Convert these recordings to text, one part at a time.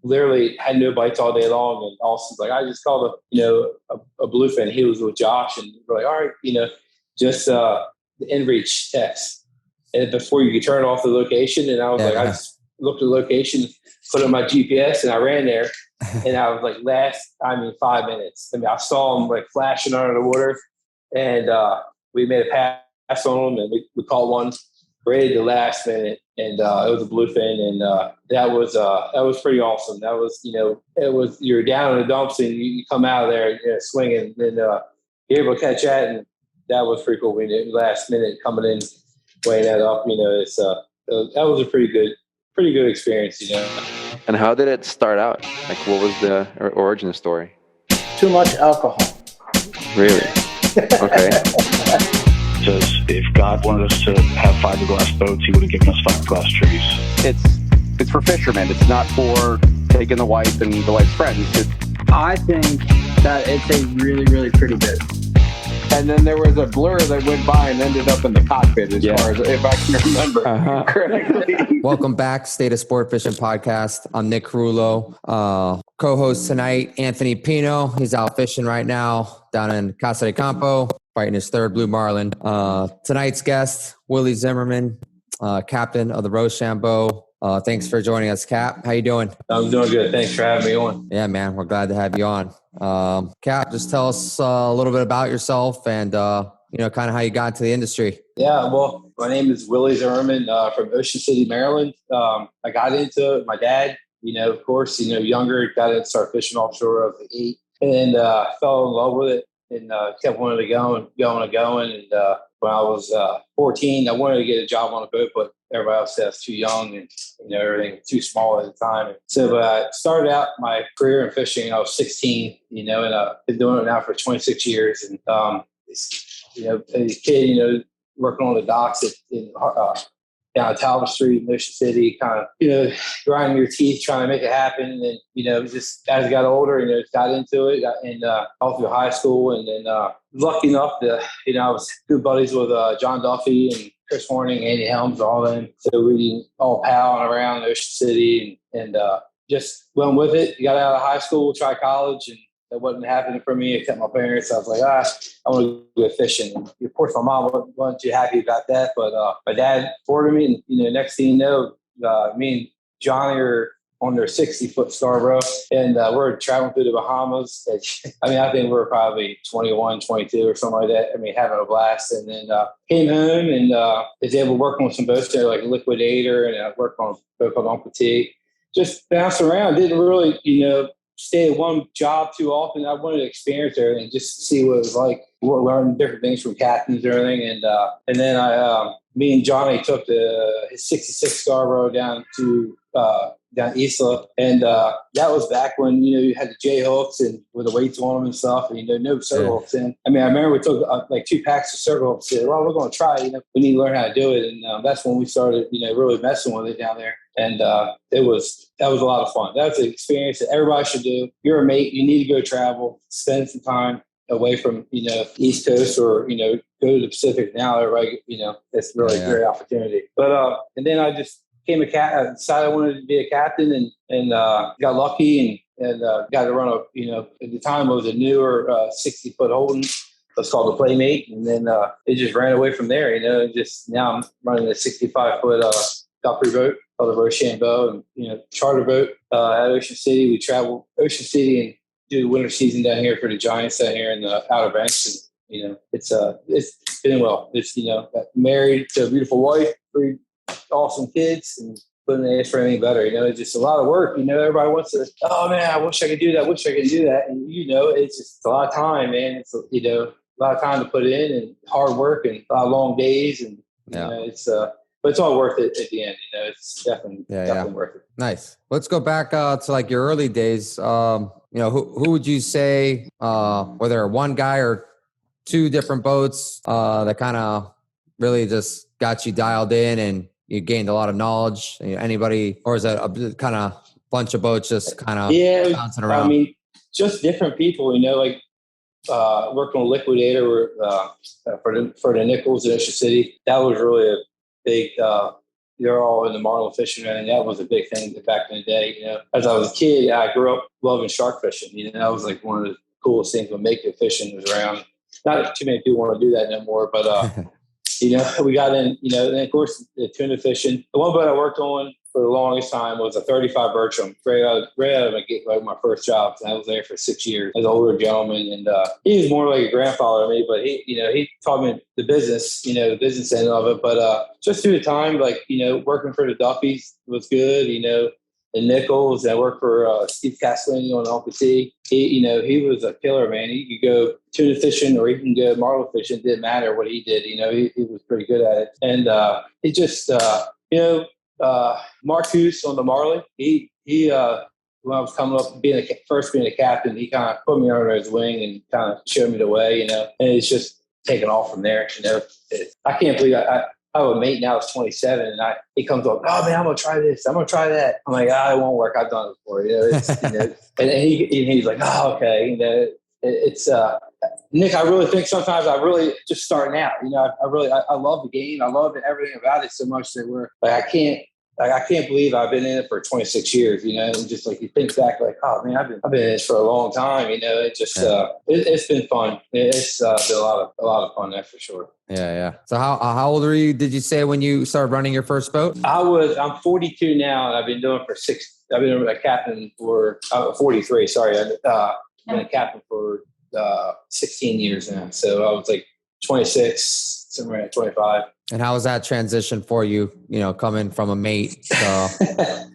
literally had no bites all day long. And Austin's like, I just called a bluefin. He was with Josh, and we're like, all right, just the in-reach test. And before you could turn off the location, and I was I just looked at the location, put on my GPS, and I ran there. And I was like, 5 minutes. I mean, I saw him like flashing under the water, and we made a pass on him, and we caught one right at the last minute, and it was a bluefin, and that was pretty awesome. That was, you're down in the dumps, and you come out of there swinging, and you're able to catch that, and that was pretty cool. Last minute coming in, weighing that up, that was a pretty good experience, And how did it start out? Like, what was the origin story? Too much alcohol. Really? Okay. Says if God wanted us to have fiberglass boats, he would have given us fiberglass trees. It's for fishermen. It's not for taking the wife and the wife's friends. I think that it's a really, really pretty boat. And then there was a blur that went by and ended up in the cockpit, as far as if I can remember correctly. Welcome back, State of Sport Fishing Podcast. I'm Nick Carullo. Co-host tonight, Anthony Pino. He's out fishing right now down in Casa de Campo, fighting his third blue marlin. Tonight's guest, Willie Zimmerman, captain of the Ro Sham Bo. Thanks for joining us, Cap. How you doing? I'm doing good. Thanks for having me on. Yeah, man. We're glad to have you on. Cap, just tell us a little bit about yourself and, kind of how you got into the industry. Yeah, well, my name is Willie Zimmerman from Ocean City, Maryland. I got into it. My dad, of course, younger, got into start fishing offshore of 8 and fell in love with it and kept wanting to go. And when I was 14, I wanted to get a job on a boat, but everybody else said I was too young and, everything was too small at the time. And so I started out my career in fishing. I was 16, and I've been doing it now for 26 years. And, as a kid, working on the docks down Talbot Street in Ocean City, kind of, grinding your teeth, trying to make it happen. And then, just as I got older, got into it and all through high school. And then lucky enough to, I was good buddies with John Duffy and Chris Horning, Andy Helms, all them. So we all palling around Ocean City and just went with it. Got out of high school, tried college, and that wasn't happening for me. Except my parents. I was like, I want to go fishing. And of course, my mom wasn't too happy about that, but my dad supported me. And next thing you know, me and Johnny are on their 60-foot Scarborough, and we're traveling through the Bahamas. I think we were probably 21, 22 or something like that. Having a blast. And then came home and was able to work on some boats there, like Liquidator, and I worked on a boat called Uncle T. Just bounced around. Didn't really, stay at one job too often. I wanted to experience everything, just to see what it was like. Learn different things from captains and everything. And then me and Johnny took his 66 Scarborough down to down Isla, and that was back when you had the J hooks and with the weights on them and stuff, and no circle hooks in. I remember we took like 2 packs of circle hooks. Said, well, we're going to try. We need to learn how to do it, and that's when we started, really messing with it down there. And that was a lot of fun. That's an experience that everybody should do. You're a mate. You need to go travel, spend some time away from East Coast or go to the Pacific. Now, everybody, it's really a great opportunity. But and then I just became a cat. I decided I wanted to be a captain, and got lucky and got to run at the time it was a newer 60-foot Holden. It's called the Playmate, and then it just ran away from there. Just now I'm running a 65-foot Guthrie boat called the Ro Sham Bo, and charter boat at Ocean City. We travel Ocean City and do the winter season down here for the Giants down here in the Outer Banks. And it's been well. It's got married to a beautiful wife, 3 awesome kids, and couldn't ask for anything better. It's just a lot of work. Everybody wants to. Oh man, I wish I could do that. Wish I could do that. And it's just a lot of time, man. It's a lot of time to put in and hard work and a lot of long days, and but it's all worth it at the end. It's definitely worth it. Nice. Let's go back to like your early days. Who would you say, whether one guy or 2 different boats that kind of really just got you dialed in and you gained a lot of knowledge? Anybody, or is that a kind of bunch of boats just kind of bouncing around? Just different people. Working on Liquidator for the Nichols in Ocean City. That was really a big they're all in the Marlin fishing, and that was a big thing back in the day. You know, as I was a kid, I grew up loving shark fishing. You know, that was like one of the coolest things when make it fishing was around. Not too many people want to do that no more, but you know, we got in. You know, and of course the tuna fishing. The one boat I worked on for the longest time was a 35 Bertram, right out of my first job. I was there for 6 years as an older gentleman, and he was more like a grandfather to me. But he taught me the business, the business end of it. But just through the time, like working for the Duffys was good. The Nichols. I worked for Steve Castellini on LPT. He was a killer, man. He could go tuna fishing or he can go marlin fishing. It didn't matter what he did. He was pretty good at it. And he just, Marcus on the Marlin, he when I was coming up, being a captain, he kind of put me under his wing and kind of showed me the way, and it's just taken off from there. I can't believe I have a mate now who's 27, and he comes up, oh man, I'm gonna try this, I'm gonna try that. I'm like, it won't work. I've done it before, and he's like, oh okay, it's Nick. I really think sometimes I really just starting out. I love the game. I love everything about it so much that we're like I can't believe I've been in it for 26 years, and just like you think back, like, oh man, I've been in this for a long time, It just it's been fun. It's been a lot of fun, that's for sure. Yeah. So how old were you? Did you say when you started running your first boat? I'm 42 now, and I've been doing for I've been a captain for 43. Sorry, I've been a captain for 16 years now. So I was like 26, somewhere at 25. And how was that transition for you, coming from a mate?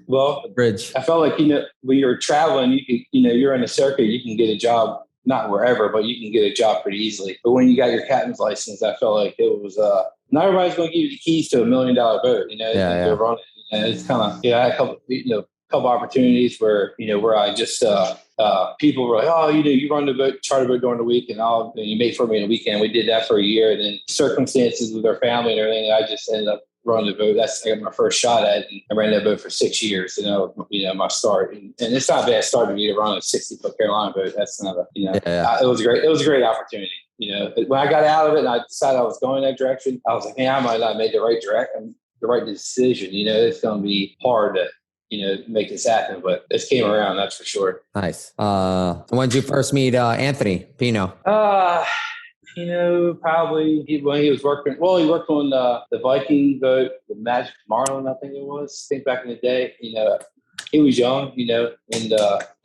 Well, bridge. I felt like, when you're traveling, you're in a circuit, you can get a job, not wherever, but you can get a job pretty eeasily. But when you got your captain's license, I felt like it was, not everybody's going to give you the keys to $1 million boat, Yeah. It's kind of, I had a couple opportunities where I just people were like, oh, you run the boat, charter boat during the week, and you make for me on the weekend. We did that for a year, and then circumstances with our family and everything, I just ended up running the boat. I got my first shot at it, and I ran that boat for 6 years. My start, and it's not a bad start to me to run a 60-foot Carolina boat. That's not it was great. It was a great opportunity. When I got out of it and I decided I was going that direction, I was like, man, I might not have made the right decision. It's going to be hard to make this happen, but this came around, that's for sure. Nice. When did you first meet Anthony Pino? Probably when he was working. Well, he worked on the Viking boat, the Magic Marlin, I think it was. I think back in the day, he was young, and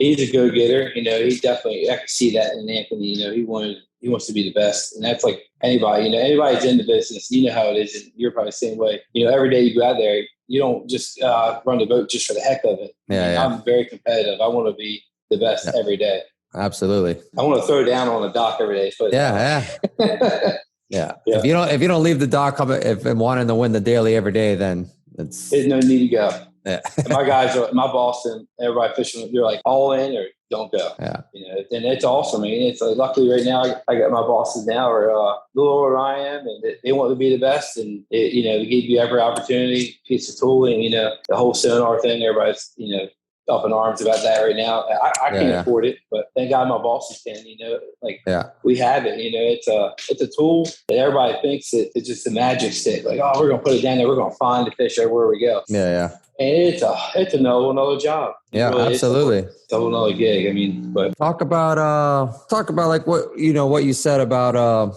he's a go-getter. He definitely, I could see that in Anthony. He wants to be the best, and that's like anybody. Anybody's in the business. How it is, and you're probably the same way. Every day you go out there, you don't just run the boat just for the heck of it. I'm very competitive. I want to be the best every day. Absolutely. I want to throw down on the dock every day. Yeah. If you don't leave the dock if wanting to win the daily every day, then there's no need to go. Yeah. And my guys my boss and everybody fishing, you're like all in or don't go. Yeah. And it's awesome. It's like, luckily right now I got my bosses now are a little older than I am, and they want to be the best, and they give you every opportunity, piece of tooling, the whole sonar thing. Everybody's up in arms about that right now. I can't afford it, but thank God my bosses can. We have it. It's a tool that everybody thinks it's just a magic stick. Like, oh, we're gonna put it down there. We're gonna find the fish everywhere we go. Yeah. And it's another job. Yeah, really, absolutely. It's a whole nother gig. But talk about like what you said about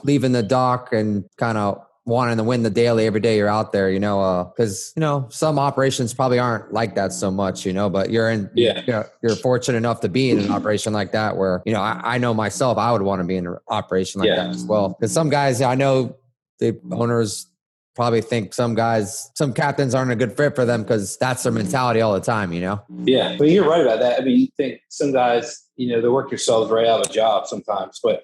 leaving the dock and kind of wanting to win the daily every day you're out there, because some operations probably aren't like that so much, but you're fortunate enough to be in an operation like that where I know myself, I would want to be in an operation like that as well, because some guys I know, the owners probably think some captains aren't a good fit for them because that's their mentality all the time, Yeah, but you're right about that. You think some guys, they work themselves right out of a job sometimes. But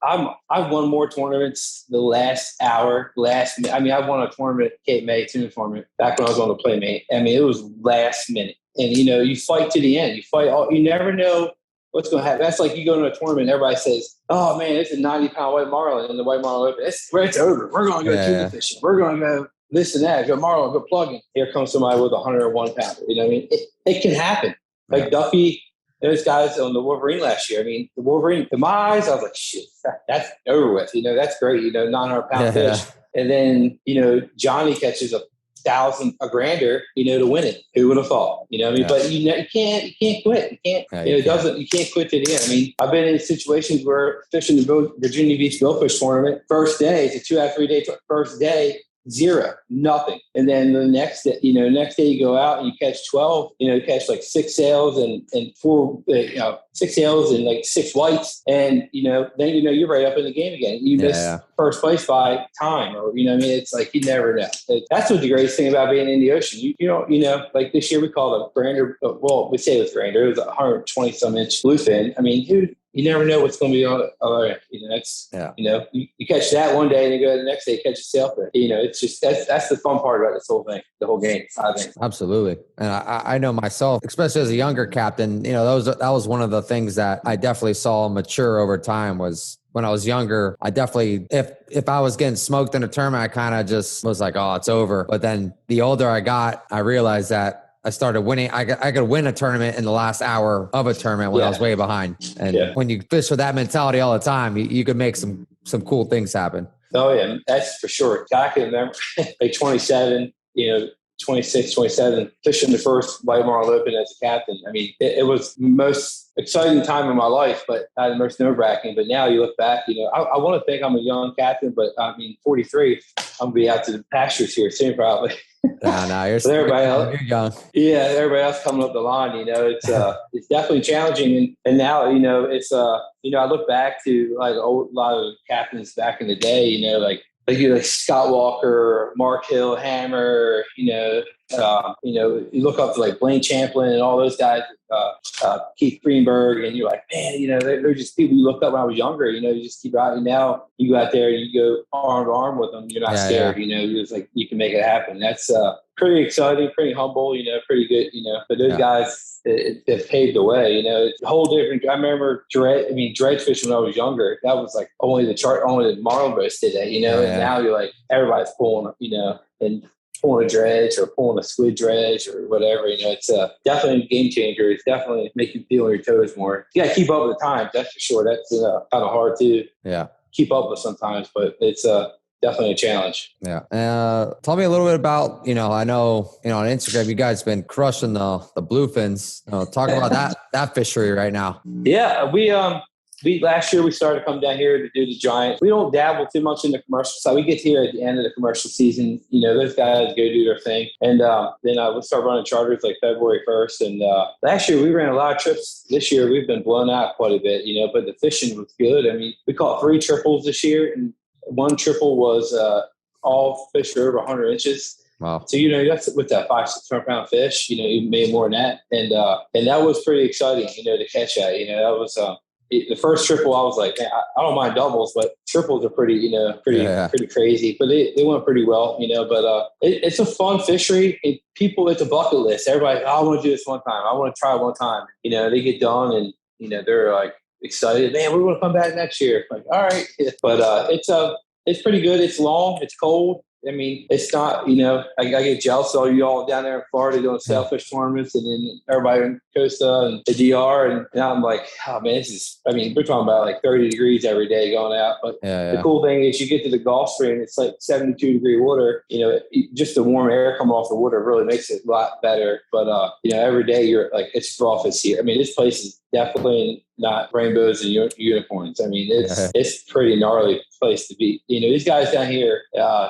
I've won more tournaments the last hour, I won a tournament, Cape May tuna tournament, back when I was on the Playmate. It was last minute. And, you fight to the end. You never know what's going to happen. That's like you go to a tournament and everybody says, oh man, it's a 90-pound white marlin in the white marlin open. It's over. We're going to go tuna fishing. We're going to go this and that. Go marlin, go plugging. Here comes somebody with a 101 pounder. It can happen. Like Duffy, those guys on the Wolverine last year. The Wolverine, in my eyes, I was like, shit, that's over with. That's great. 900-pound fish. And then, Johnny catches a 1,000, a grander, to win it. Who would have thought? I mean, but you can't quit. You can't. You can't quit to the end. I mean, I've been in situations where fishing the Virginia Beach Billfish tournament, first day, it's a 2 out of 3 day. First day, zero, nothing. And then the next day, next day you go out and you catch 12, you catch like 6 sails and 4, 6 sails and like 6 whites. And, then, you're right up in the game again. You miss first place by time or, I mean, it's like, you never know. That's what the greatest thing about being in the ocean. You don't, like this year we called a grander, we say it was grander. It was a 120 some inch bluefin. I mean, dude, you never know what's going to be on the other end. You catch that one day and then go the next day, catch a sailfish. It's just, that's the fun part about this whole thing, the whole game, I think. Absolutely. And I know myself, especially as a younger captain, that was one of the things that I definitely saw mature over time was when I was younger, I definitely, if I was getting smoked in a tournament, I kind of just was like, oh, it's over. But then the older I got, I realized that I started winning. I could win a tournament in the last hour of a tournament when I was way behind. And when you fish with that mentality all the time, you could make some cool things happen. Oh yeah, that's for sure. I can remember like 27, 26, 27, fishing the first White Marlin Open as a captain. I mean, it was the most exciting time of my life, but the most nerve-wracking. But now you look back, I want to think I'm a young captain, but I mean, 43, I'm going to be out to the pastures here soon probably. No, you're everybody else, you're young. Yeah, everybody else coming up the line, it's definitely challenging. And now, it's, I look back to like a lot of captains back in the day, like Scott Walker, Mark Hill, Hammer, you look up to like Blaine Champlin and all those guys, Keith Greenberg, and you're like, man, they're just people you looked up when I was younger. You just keep out. Now you go out there, you go arm to arm with them. You're not scared. You're just like you can make it happen. That's pretty exciting, pretty humble. Pretty good. But those guys have paved the way. It's a whole different. I remember dredge fishing when I was younger. That was like only the Marlin boats did that. And now you're like everybody's pulling. And pulling a dredge or pulling a squid dredge or whatever, it's definitely a game changer. It's definitely make you feel on your toes more. You got to keep up with the times, that's for sure. That's kind of hard to keep up with sometimes, but it's definitely a challenge. Yeah. Tell me a little bit about, I know, on Instagram, you guys been crushing the bluefins. Talk about that fishery right now. Yeah. We last year we started to come down here to do the giant. We don't dabble too much in the commercial side. We get here at the end of the commercial season. Those guys go do their thing, and then we'll start running charters like February 1st. And last year we ran a lot of trips. This year we've been blown out quite a bit. But the fishing was good. I mean, we caught 3 triples this year, and 1 triple was all fish over 100 inches. Wow. So, that's with that 500-600 pound fish. You made more than that, and that was pretty exciting. To catch that. That was. The first triple, I was like, man, I don't mind doubles, but triples are pretty crazy. But they went pretty well, But it's a fun fishery. It's a bucket list. Everybody, I want to do this one time. I want to try one time. They get done and they're like excited. Man, we're going to come back next year. Like, all right, but it's pretty good. It's long. It's cold. I mean, it's not, I get jealous of you all down there in Florida doing sailfish tournaments and then everybody in Costa and the DR. And now I'm like, oh man, we're talking about like 30 degrees every day going out. But the cool thing is you get to the Gulf Stream, it's like 72-degree water. Just the warm air coming off the water really makes it a lot better. But, every day you're like, it's rough as here. I mean, this place is definitely not rainbows and unicorns. I mean, it's pretty gnarly place to be. These guys down here,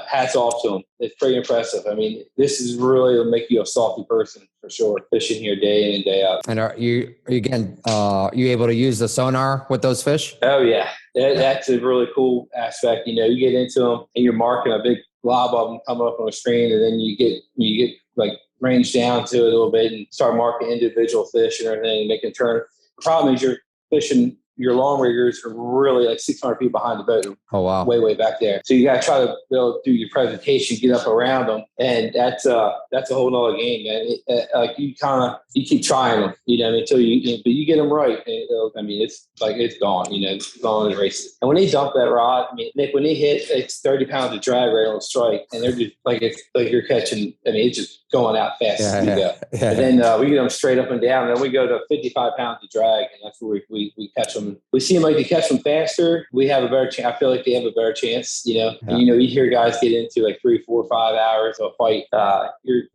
hats off to them. It's pretty impressive. I mean, this is really will make you a salty person for sure. Fishing here day in and day out. And are you able to use the sonar with those fish? Oh yeah, that's a really cool aspect. You get into them and you're marking a big glob of them coming up on the screen, and then you get like range down to it a little bit and start marking individual fish and everything, making a turn. The problem is you're fishing, your long riggers are really like 600 feet behind the boat. Oh, wow. Way back there. So you got to try to do your presentation, get up around them. And that's a whole nother game, man. You keep trying them, until but you get them right. It's gone, it's gone in races. And when they dump that rod, Nick, when they hit, it's 30 pounds of drag right on the strike. And they're just it's like you're catching, it's just going out fast as you go. And then we get them straight up and down. And then we go to 55 pounds of drag, and that's where we catch them them. We seem like they catch them faster. We have a better chance. I feel like they have a better chance, you know. And, you know, you hear guys get into like 3, 4, 5 hours of a fight.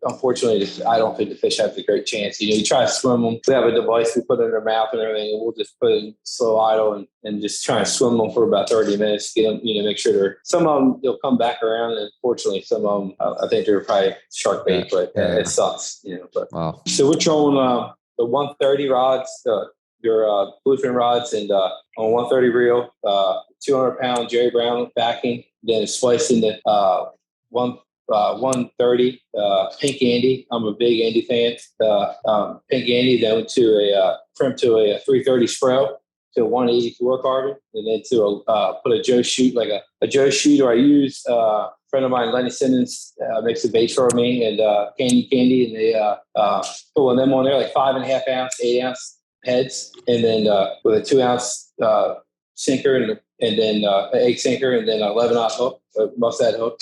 Unfortunately, I don't think the fish have a great chance. You know, you try to swim them. We have a device we put in their mouth and everything, and we'll just put it in slow idle and just try to swim them for about 30 minutes. Get them, you know, make sure some of them they'll come back around. And unfortunately, some of them I think they're probably shark bait, but it sucks, you know. But so we're trolling the 130 rods, your bluefin rods, and on 130 reel, 200-pound Jerry Brown backing, then splicing the 130 pink Andy. I'm a big Andy fan. Pink Andy, then to a 330 Spro, to a 180 fluorocarbon, and then to put a Joe Shoot, like a Joe Shoot, or I use a friend of mine, Lenny Simmons, makes a bait for me, and Candy, and they pulling them on there, like 5.5 ounce, 8 ounce heads, and then with a 2 ounce sinker, and then an egg sinker, and then an 11 ounce hook, a mustad hook,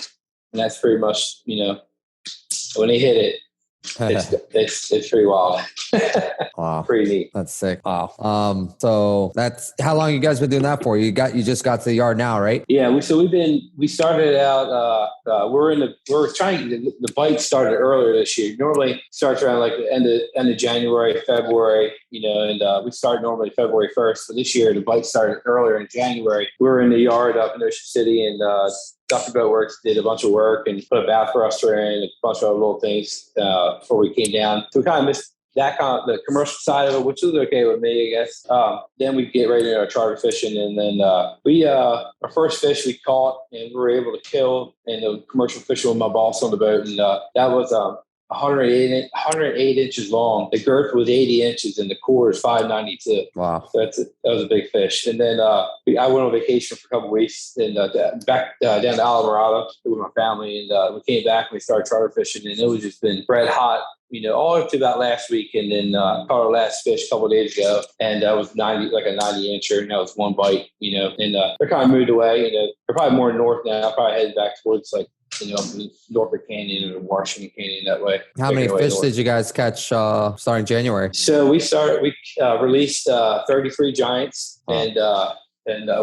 and that's pretty much, you know, when they hit it, it's pretty wild. Wow, pretty neat. That's sick. Wow. So that's how long you guys been doing that for? You just got to the yard now, right? Yeah. We started out. The bite started earlier this year. Normally it starts around like the end of January, February, you know, and we start normally February 1st. But this year the bite started earlier in January. We were in the yard up in Ocean City, and Guthrie Boat Works did a bunch of work and put a bath thruster in, a bunch of other little things before we came down. So we kind of missed that the commercial side of it, which was okay with me, I guess. Then we get right into our charter fishing, and then our first fish we caught and we were able to kill, and the commercial fishing with my boss on the boat, and that was 108 inches long. The girth was 80 inches, and the core is 592. Wow, so that was a big fish. And then I went on vacation for a couple of weeks, and back down to Alamorado with my family, and we came back and we started charter fishing, and it was just been red hot, you know, all up to about last week. And then caught our last fish a couple of days ago, and that was 90 incher, and that was one bite, you know. And they're kind of moved away, you know. They're probably more north now. Probably headed back towards like, you know, Norfolk Canyon and Washington Canyon that way. How many fish did you guys catch starting January? So we released 33 giants, and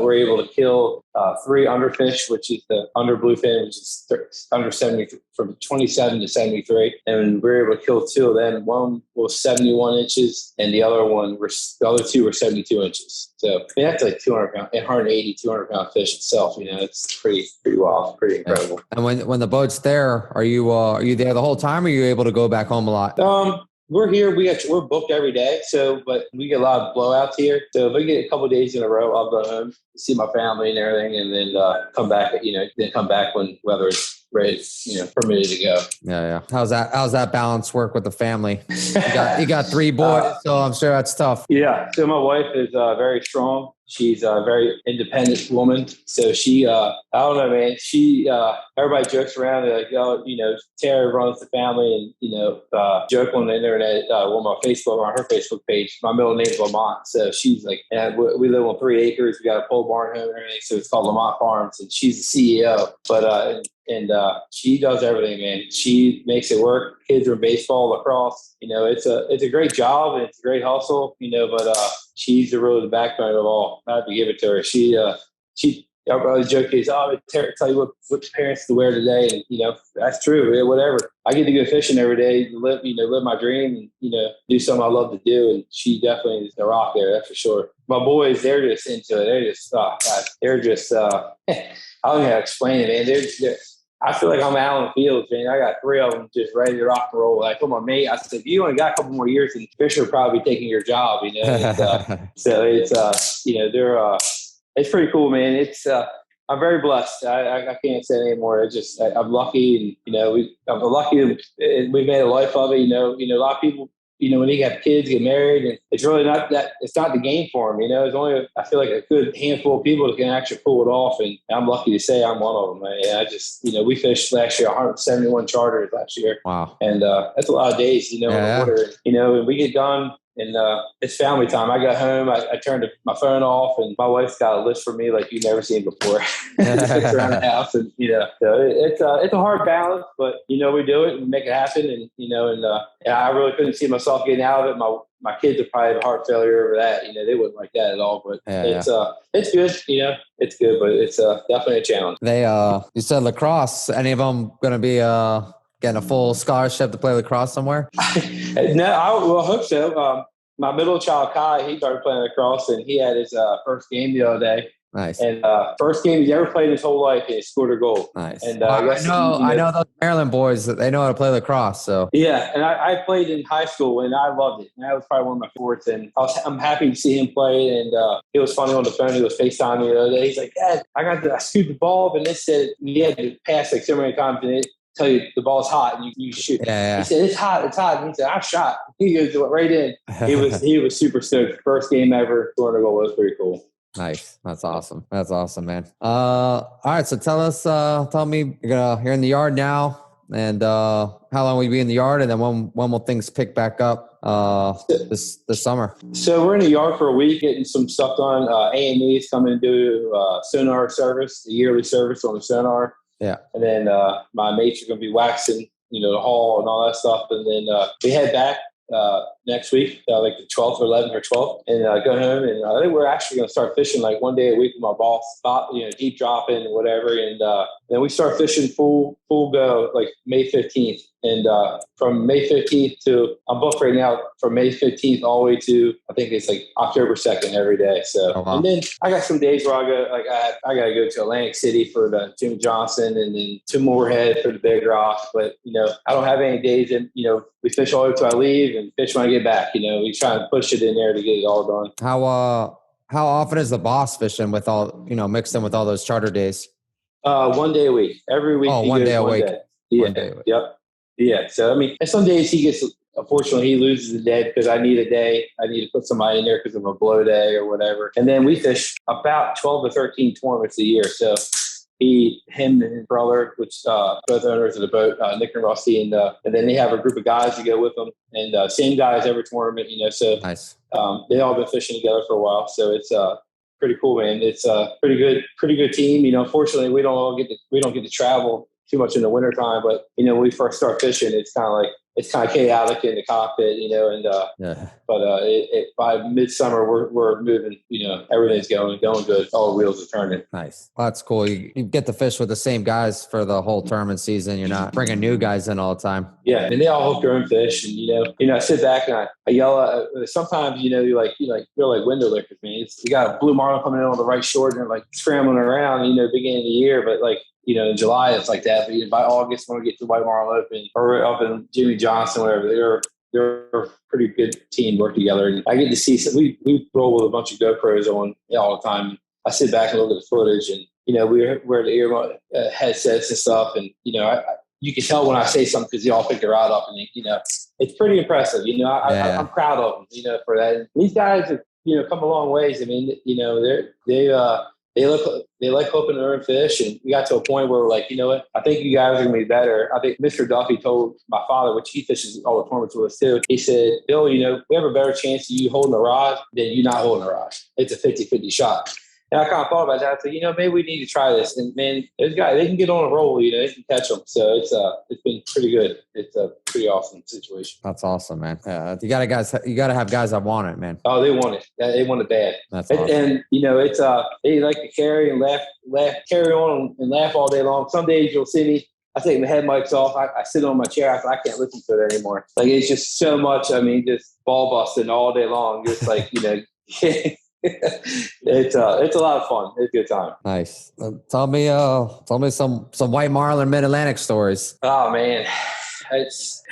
we're able to kill 3 underfish, which is the under bluefin, which is under 70, from 27 to 73. And we were able to kill 2 of them. One was 71 inches, and the other 2 were 72 inches. So that's like 280, 200-pound fish itself. You know, it's pretty wild, pretty incredible. And when the boat's there, are you there the whole time, or are you able to go back home a lot? We're here. We're booked every day. So, but we get a lot of blowouts here. So if we get a couple of days in a row, I'll go home, see my family and everything, and then come back. You know, then come back when weather is ready, you know, permitted to go. Yeah. How's that balance work with the family? You got 3 boys, so I'm sure that's tough. Yeah. So my wife is very strong. She's a very independent woman. So she, I don't know, man. She, everybody jokes around like, oh, you know, Tara runs the family, and, you know, joke on the internet, on her Facebook page. My middle name's Lamont. So she's like, and we live on 3 acres. We got a pole barn home and everything. So it's called Lamont Farms, and she's the CEO. But, she does everything, man. She makes it work. Kids are in baseball, lacrosse. You know, it's a great job, and it's a great hustle, you know, but she's really the backbone of all. I have to give it to her. Everybody joke is, tell you what parents to wear today. And, you know, that's true. Whatever. I get to go fishing every day, live my dream, and, you know, do something I love to do. And she definitely is the rock there. That's for sure. My boys, they're just into it. They're just, I don't know how to explain it, man. I feel like I'm Alan Fields, man. I got 3 of them just ready to rock and roll. Like, come on, mate. I said, you only got a couple more years, and Fisher will probably be taking your job, you know. And, so it's, you know, it's pretty cool, man. It's, I'm very blessed. I can't say anymore. I'm lucky, and, you know, I'm lucky we've made a life of it. You know, a lot of people, you know, when they have kids, get married, and it's really not that, it's not the game for them. You know, there's only, I feel like, a good handful of people that can actually pull it off. And I'm lucky to say I'm one of them. I just, you know, we fished last year, 171 charters last year. Wow. And that's a lot of days, you know, in the water. You know, and we get done, And it's family time. I got home, I turned my phone off, and my wife's got a list for me like you've never seen before. It's around the house, and so it's a hard balance, but we do it and make it happen, and I really couldn't see myself getting out of it. My kids would probably have heart failure over that. They wouldn't like that at all. But it's good. It's good, but it's definitely a challenge. You said lacrosse. Any of them going to be getting a full scholarship to play lacrosse somewhere? No, I hope so. My middle child, Kai, he started playing lacrosse, and he had his first game the other day. Nice. And first game he's ever played in his whole life, he scored a goal. Nice. And I know those Maryland boys, they know how to play lacrosse. So yeah, and I played in high school, and I loved it. And that was probably one of my favorites. And I'm happy to see him play. And it was funny on the phone. He was FaceTiming me the other day. He's like, Dad, I scooped the ball, and they said you had to pass like so many times, and it tell you the ball's hot and you shoot. Yeah. He said, it's hot. And he said, I shot. He goes right in. He was super stoked. First game ever, scoring a goal was pretty cool. Nice. That's awesome. That's awesome, man. All right. So tell me, you're in the yard now, and how long will you be in the yard, and then when will things pick back up this summer? So we're in the yard for a week, getting some stuff done. AME is coming to do sonar service, the yearly service on the sonar. Yeah. And then my mates are going to be waxing, the hull and all that stuff. And then we head back next week, like the 12th or 11th or 12th, and go home. And I think we're actually going to start fishing like one day a week with my boss, deep dropping and whatever. And then we start fishing full go like May 15th. And from May 15th to, I'm booked right now from May 15th all the way to, I think it's like October 2nd every day. So, And then I got some days where I got to go to Atlantic City for the Jimmy Johnson, and then to Moorhead for the Big Rock. But, I don't have any days in, we fish all the way till I leave and fish when I get back. We try and push it in there to get it all done. How often is the boss fishing with all, mixed in with all those charter days? 1 day a week. Every week. Oh, 1 day a week. Yeah. 1 day a week. Yep. Yeah. So, and some days unfortunately, he loses a day because I need a day. I need to put somebody in there because of a blow day or whatever. And then we fish about 12 to 13 tournaments a year. So him and his brother, which both owners of the boat, Nick and Rusty, and then they have a group of guys to go with them, and same guys every tournament, So nice. They all been fishing together for a while. So it's pretty cool, man. It's a pretty good team. Fortunately, we don't get to travel too much in the wintertime, but when we first start fishing, it's kind of chaotic in the cockpit, but by midsummer we're moving, everything's going good. All the wheels are turning. Nice. Well, that's cool. You get to fish with the same guys for the whole tournament season. You're not bringing new guys in all the time. Yeah. And they all hook their own fish, and I sit back and I yell at, sometimes, you're like window lickers, man. You got a blue marlin coming in on the right shore, and they're like scrambling around, beginning of the year, but like, in July, it's like that. But by August, when we get to White Marlin Open or up in Jimmy Johnson, whatever, they're a pretty good team, work together. And I get to see we roll with a bunch of GoPros on all the time. I sit back and look at the footage, and we wear the ear headsets and stuff. And you can tell when I say something because they all pick their rod up, and it's pretty impressive. I'm proud of them, for that. And these guys have come a long ways. I mean, they like hooking their own fish, and we got to a point where we're like, what? I think you guys are going to be better. I think Mr. Duffy told my father, which he fishes all the tournaments with us too. He said, Bill, we have a better chance of you holding the rod than you not holding the rod. It's a 50-50 shot. And I kind of thought about that. I said, maybe we need to try this. And man, those guys, they can get on a roll. They can catch them. So it's been pretty good. It's a pretty awesome situation. That's awesome, man. Yeah, you got to have guys that want it, man. Oh, they want it. They want it bad. That's awesome. And it's they like to carry and laugh, carry on and laugh all day long. Some days you'll see me. I take my head mics off. I sit on my chair. I can't listen to it anymore. Like it's just so much. I mean, just ball busting all day long. Just like it's a lot of fun. It's a good time. Nice. Tell me some White Marlin Mid-Atlantic stories. Oh man, it's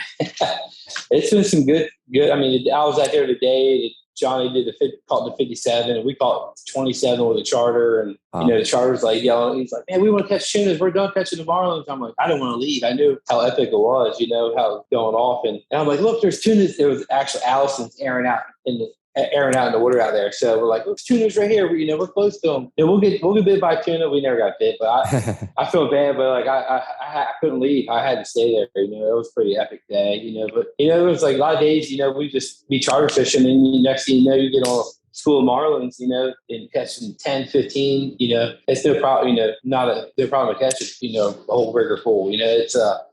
been some good. I mean, I was out there today. Johnny did caught the 57, and we caught 27 with a charter. And the charter's like yelling. He's like, "Man, we want to catch tunas. We're done catching the marlins." I'm like, "I don't want to leave." I knew how epic it was. How it was going off, and I'm like, "Look, there's tunas." There was actually Allison's airing out in the airing out in the water out there. So we're like, "Look, tuna's right here. We're close to them. And we'll get bit by tuna." We never got bit, but I feel bad. But like I couldn't leave. I had to stay there. It was a pretty epic day. But it was like a lot of days. We just be charter fishing, and next thing you know, you get on school of Marlins, and catching 10, 15, it's no problem, no problem to catch it, a whole rigger full,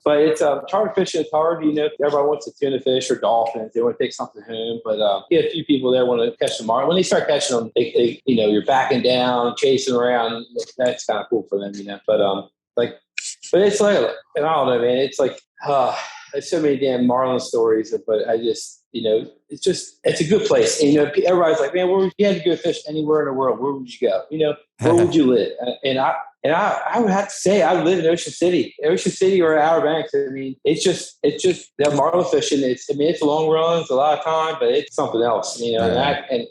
but it's charter fishing is hard, everybody wants to tuna fish or dolphins. They want to take something home, but a few people there want to catch the Marlin. When they start catching them, they you're backing down, chasing around. That's kind of cool for them, but it's like, and I don't know, man, it's like, there's so many damn Marlin stories, but I just, it's a good place. And, everybody's like, man, where you had to go fish anywhere in the world, where would you go? Where would you live? And I would have to say I live in Ocean City or Outer Banks. I mean, it's just that Marlin fishing. It's long runs, a lot of time, but it's something else, And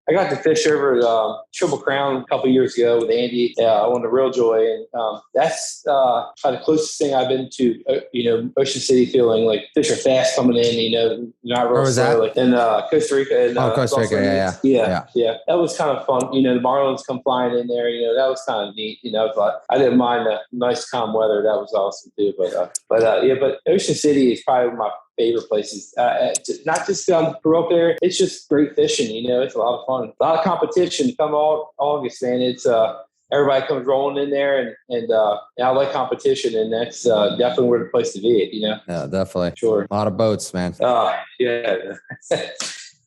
I got to fish over Triple Crown a couple of years ago with Andy on the Real Joy, and that's the closest thing I've been to, Ocean City, feeling like fish are fast coming in, not real slow. Like in Costa Rica. And, Costa Rica, yeah. That was kind of fun. The Marlins come flying in there. That was kind of neat. I didn't mind the nice calm weather. That was awesome too. But Ocean City is probably my favorite places. Not just grew up there. It's just great fishing. It's a lot of fun. A lot of competition. Come August, man. It's everybody comes rolling in there, and I like competition, and that's definitely where the place to be. Yeah, definitely. Sure. A lot of boats, man. Yeah.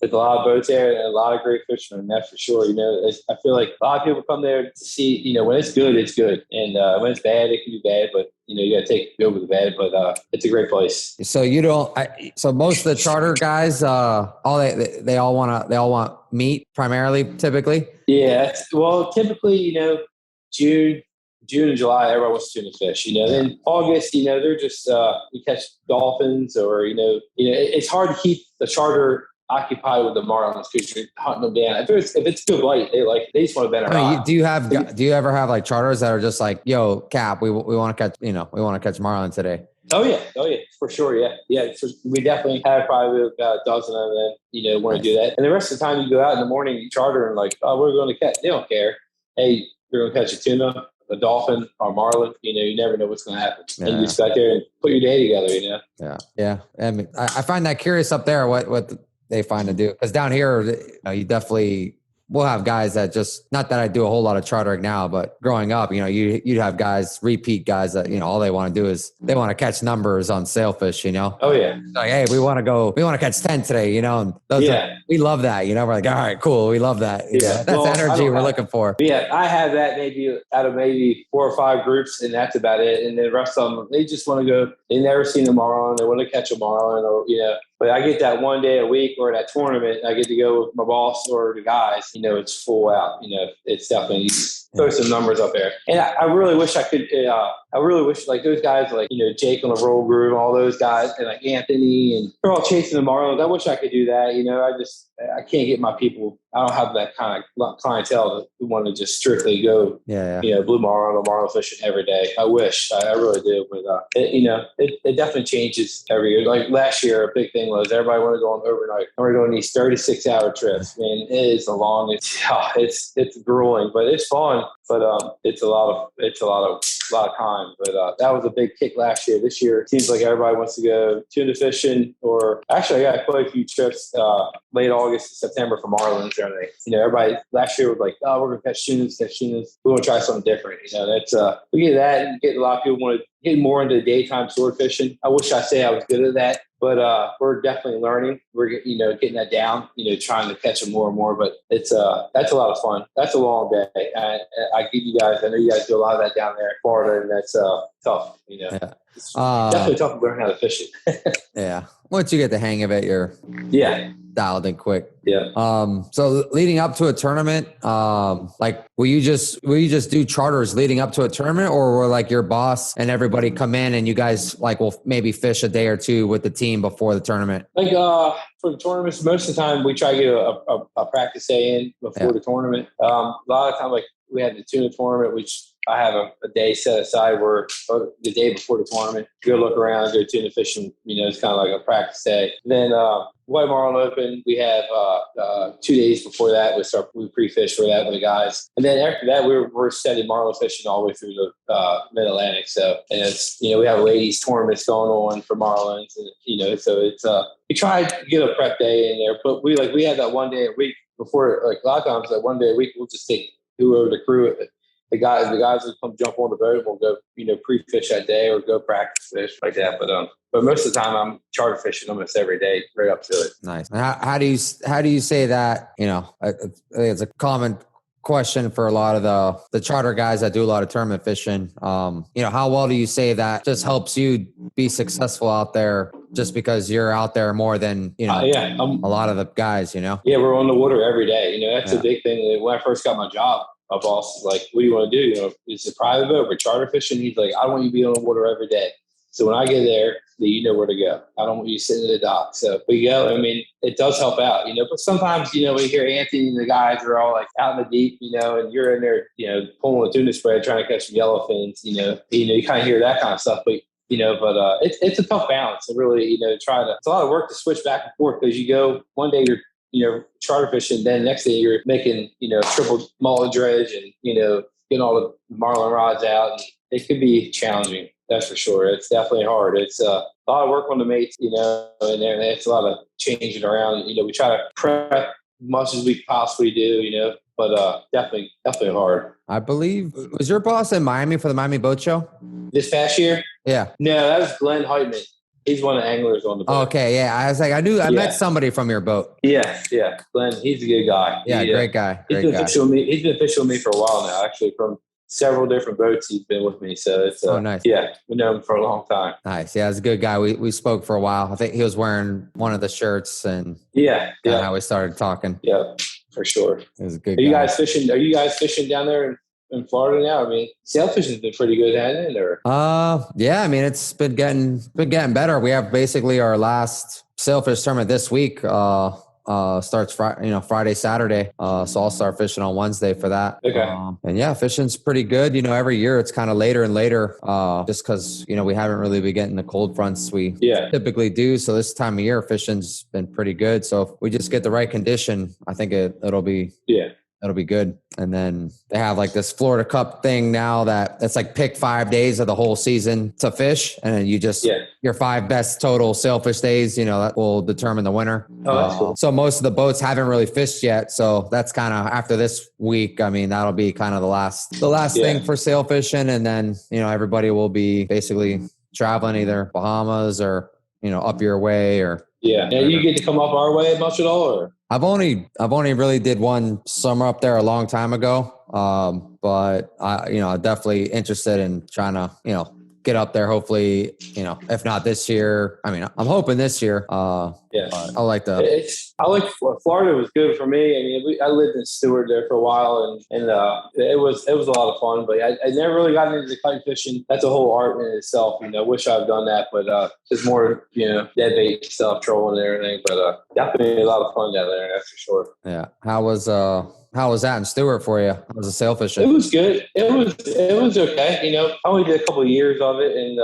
There's a lot of boats there and a lot of great fishermen, that's for sure. I feel like a lot of people come there to see, when it's good, it's good. And when it's bad, it can be bad, but you got to take it over the bad, but it's a great place. So so most of the charter guys, they all want meat primarily, typically? Yeah. Well, typically, June and July, everyone wants to tuna fish, Then August, they're just, you catch dolphins or, it's hard to keep the charter occupied with the Marlins because you're hunting them down. If it's good light, they just want to bend around. Do you ever have like charters that are just like, yo, Cap, we want to catch, we want to catch Marlin today? Oh yeah, for sure, yeah. So we definitely have probably about a dozen of them. Want to do that, and the rest of the time you go out in the morning, you charter and like, oh, we're going to catch. They don't care. Hey, you're going to catch a tuna, a dolphin, or Marlin. You never know what's going to happen, and you just got there and put your day together. Yeah. I mean, I find that curious up there. What they find to do, because down here, you definitely will have guys that just, not that I do a whole lot of chartering now, but growing up, you'd have guys, repeat guys that, all they want to do is they want to catch numbers on sailfish, Oh yeah. Like, hey, we want to catch 10 today, and we love that, we're like, all right, cool. We love that. That's the energy we're looking for. Yeah. I have that maybe out of maybe 4 or 5 groups, and that's about it. And then the rest of them, they just want to go, they never seen a Marlin. They want to catch a Marlin or, but I get that one day a week or that tournament, I get to go with my boss or the guys, it's full out, it's definitely throw some numbers up there. And I really wish I could, like those guys, like, Jake on the Roll Groove, all those guys, and like Anthony, and they're all chasing the Marlins. I wish I could do that. I can't get my people. I don't have that kind of clientele who want to just strictly go, blue Marlin or Marlin fishing every day. I wish, I really do. But, it definitely changes every year. Like last year, a big thing was everybody wanted to go on overnight. And we're doing these 36-hour trips. Man, it is a long, it's grueling, but it's fun. But it's a lot of time. But that was a big kick last year. This year, it seems like everybody wants to go tuna fishing, or actually, I got quite a few trips late August to September for Marlins. Everybody last year was like, oh, we're gonna catch tunas. We want to try something different. That's we get that, and get a lot of people want to get more into daytime sword fishing. I wish I say I was good at that, but we're definitely learning. We're getting that down. Trying to catch them more and more. But it's that's a lot of fun. That's a long day. I give you guys. I know you guys do a lot of that down there in Florida, and that's tough. It's definitely tough to learn how to fish it. Yeah. Once you get the hang of it, you're dialed in quick. Yeah. So leading up to a tournament, like will you just do charters leading up to a tournament, or will like your boss and everybody come in and you guys like will maybe fish a day or two with the team before the tournament? Like for the tournaments, most of the time we try to get a practice day in before the tournament. A lot of time, like we had the tuna tournament, which I have a day set aside where the day before the tournament, go look around, go tuna fishing. It's kind of like a practice day. Then White Marlin Open, we have 2 days before that, we pre-fish for that with the guys. And then after that, we're setting marlin fishing all the way through the mid-Atlantic. So, and it's, we have ladies tournaments going on for marlins, and, so it's, we try to get a prep day in there, but we had that one day a week before, like a lot of times, that one day a week, we'll just take whoever the crew, the guys will come jump on the boat, we'll go, pre-fish that day or go practice fish like that. But most of the time I'm charter fishing almost every day right up to it. Nice. How do you say that, I think it's a common question for a lot of the charter guys that do a lot of tournament fishing. How well do you say that just helps you be successful out there just because you're out there more than, a lot of the guys, Yeah, we're on the water every day. That's a big thing. When I first got my job, my boss was like, what do you want to do? It's a private boat, we're charter fishing. He's like, I want you to be on the water every day. So when I get there, you know where to go. I don't want you sitting in the dock. So we go. It does help out, but sometimes, we hear Anthony and the guys are all like out in the deep, and you're in there, pulling a tuna spread, trying to catch some yellowfins, you kind of hear that kind of stuff. But, it's a tough balance. It really, it's a lot of work to switch back and forth because you go one day you're charter fishing, then next day you're making, triple mullet dredge and, getting all the marlin rods out. And it can be challenging. That's for sure. It's definitely hard. It's a lot of work on the mates, and it's a lot of changing around. We try to prep much as we possibly do, but definitely hard. I believe, was your boss in Miami for the Miami Boat Show? This past year? Yeah. No, that was Glenn Heitman. He's one of the anglers on the boat. Okay, yeah. I was like, I met somebody from your boat. Yeah. Glenn, he's a good guy. Yeah, great guy. He's been fishing with me for a while now, actually, from several different boats he's been with me. So it's nice. Yeah, we know him for a long time. Nice. Yeah, he's a good guy. We spoke for a while. I think he was wearing one of the shirts and how we started talking. Yeah, for sure. He was a good guy. Are you guys fishing down there in Florida now? Sailfish has been pretty good, hasn't it? Or yeah, it's been getting better. We have basically our last sailfish tournament this week. Starts Friday, Saturday. So I'll start fishing on Wednesday for that. Okay. And yeah, fishing's pretty good. Every year it's kind of later and later, just because, we haven't really been getting the cold fronts we typically do. So this time of year, fishing's been pretty good. So if we just get the right condition, I think it'll be good. And then they have like this Florida Cup thing now that it's like pick 5 days of the whole season to fish. And then you just, your 5 best total sailfish days, that will determine the winner. Oh, that's cool. So most of the boats haven't really fished yet. So that's kind of after this week. That'll be kind of the last thing for sail fishing. And then, everybody will be basically traveling either Bahamas or, up your way or. Yeah. Now you get to come up our way much at all, or? I've only really did one summer up there a long time ago. But I'm definitely interested in trying to, get up there. Hopefully, if not this year, I'm hoping this year. I like Florida was good for me. I lived in Stewart there for a while and it was a lot of fun, but I never really got into the kite fishing. That's a whole art in itself. Wish I've done that, but it's more, dead bait stuff, trolling and everything, but definitely a lot of fun down there. That's for sure. Yeah. How was that in Stewart for you? How was the sail fishing? It was good. It was okay. I only did a couple of years of it, and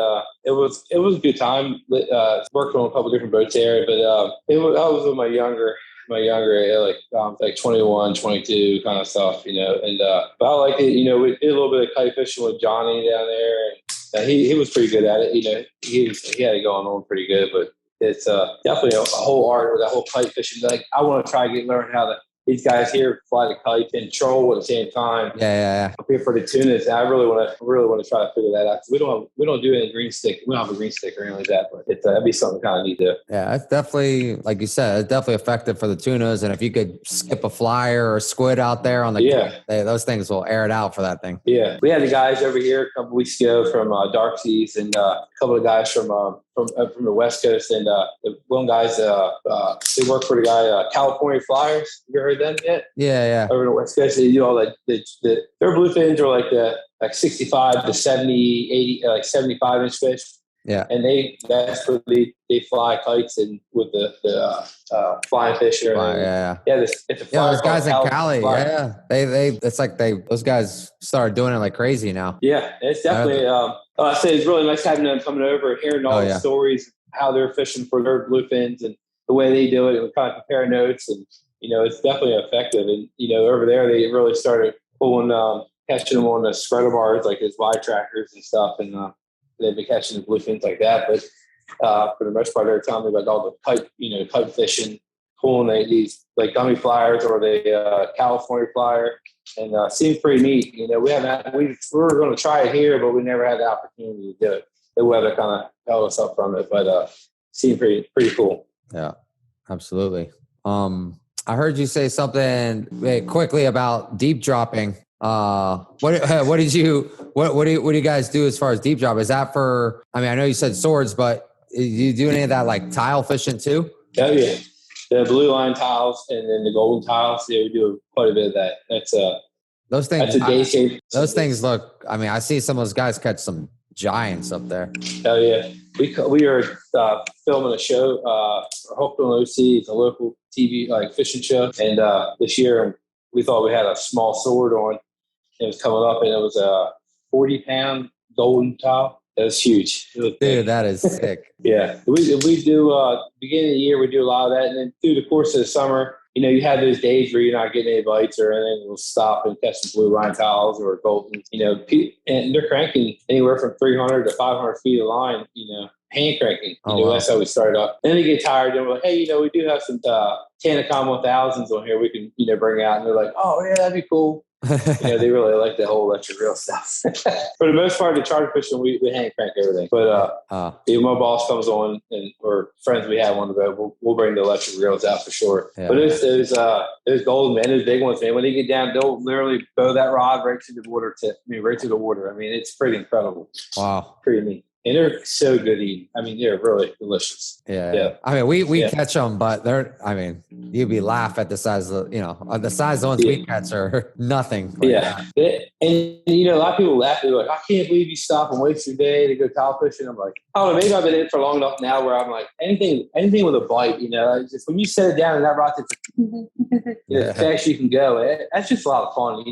it was a good time. Worked on a couple of different boats there, but I was with my younger, like 21, 22 kind of stuff, and but I liked it. We did a little bit of kite fishing with Johnny down there, and he was pretty good at it. He had it going on pretty good, but it's definitely a whole art with that whole kite fishing. Like I want to try to learn how to. These guys here fly the kite and troll at the same time. Yeah. Up here for the tunas, I really want to try to figure that out. We don't do any green stick. We don't have a green stick or anything like that, but that'd be something kind of neat to. Yeah, it's definitely, like you said, it's definitely effective for the tunas. And if you could skip a flyer or a squid out there on the those things will air it out for that thing. Yeah, we had the guys over here a couple weeks ago from Dark Seas and a couple of guys from the West Coast, and the one guys they work for the guy California Flyers. You ever heard them yet? Yeah. Over the West Coast, they do all like their bluefins are like 65 to 70, 80, like 75 inch fish. Yeah. And that's where they fly kites and with the flying fish. Yeah. It's a fly. Those guys in Cali. Yeah. It's like those guys started doing it like crazy now. Yeah. It's definitely, I say it's really nice having them coming over, hearing all the stories, how they're fishing for their bluefins and the way they do it. And we kind of compare notes, and, it's definitely effective. And, over there, they really started pulling, catching them on the spreader bars, like his wide trackers and stuff. And they've been catching the bluefins like that. But for the most part, they're telling me about all the kite fishing, pulling these like gummy flyers or the California flyer. And seems pretty neat. We were going to try it here, but we never had the opportunity to do it. The weather kind of held us up from it, but seemed pretty cool. Yeah, absolutely. I heard you say something quickly about deep dropping. What do you guys do as far as deep drop? Is that for? I mean, I know you said swords, but do you do any of that like tile fishing too? Oh yeah, the blue line tiles and then the golden tiles. Yeah, we do quite a bit of that. That's those things. That's a day save. Those things look. I mean, I see some of those guys catch some giants up there. Oh yeah, we are filming a show. Hooked on OC. It's a local TV like fishing show, and this year we thought we had a small sword on. It was coming up, and it was a 40-pound golden tile. That was huge. Dude, that is sick. Yeah, we do. Beginning of the year, we do a lot of that, and then through the course of the summer, you have those days where you're not getting any bites or anything. We'll stop and catch some blue line tiles or golden. And they're cranking anywhere from 300 to 500 feet of line. Hand cranking. Wow. That's how we started off. Then they get tired, and we're like, hey, we do have some Tanacom 1000s on here we can bring out, and they're like, oh yeah, that'd be cool. They really like the whole electric reel stuff. For the most part, the charter fishing, we hand crank everything. But if my boss comes on or friends we have on the boat, we'll bring the electric reels out for sure. Yeah. But there's golden, man. There's big ones, man. When they get down, they'll literally throw that rod right to the water tip. Right to the water. I mean, it's pretty incredible. Wow. Pretty neat. And they're so good eating. I mean, they're really delicious. Yeah. I mean, we catch them, but you'd be laugh at the size of, the size of the ones we catch are nothing. Yeah. And a lot of people laugh. They're like, I can't believe you stop and waste your day to go towel fishing. I'm like, I don't know, maybe I've been in it for long enough now where I'm like, anything with a bite, just when you set it down and that rod, as fast you can go. That's just a lot of fun,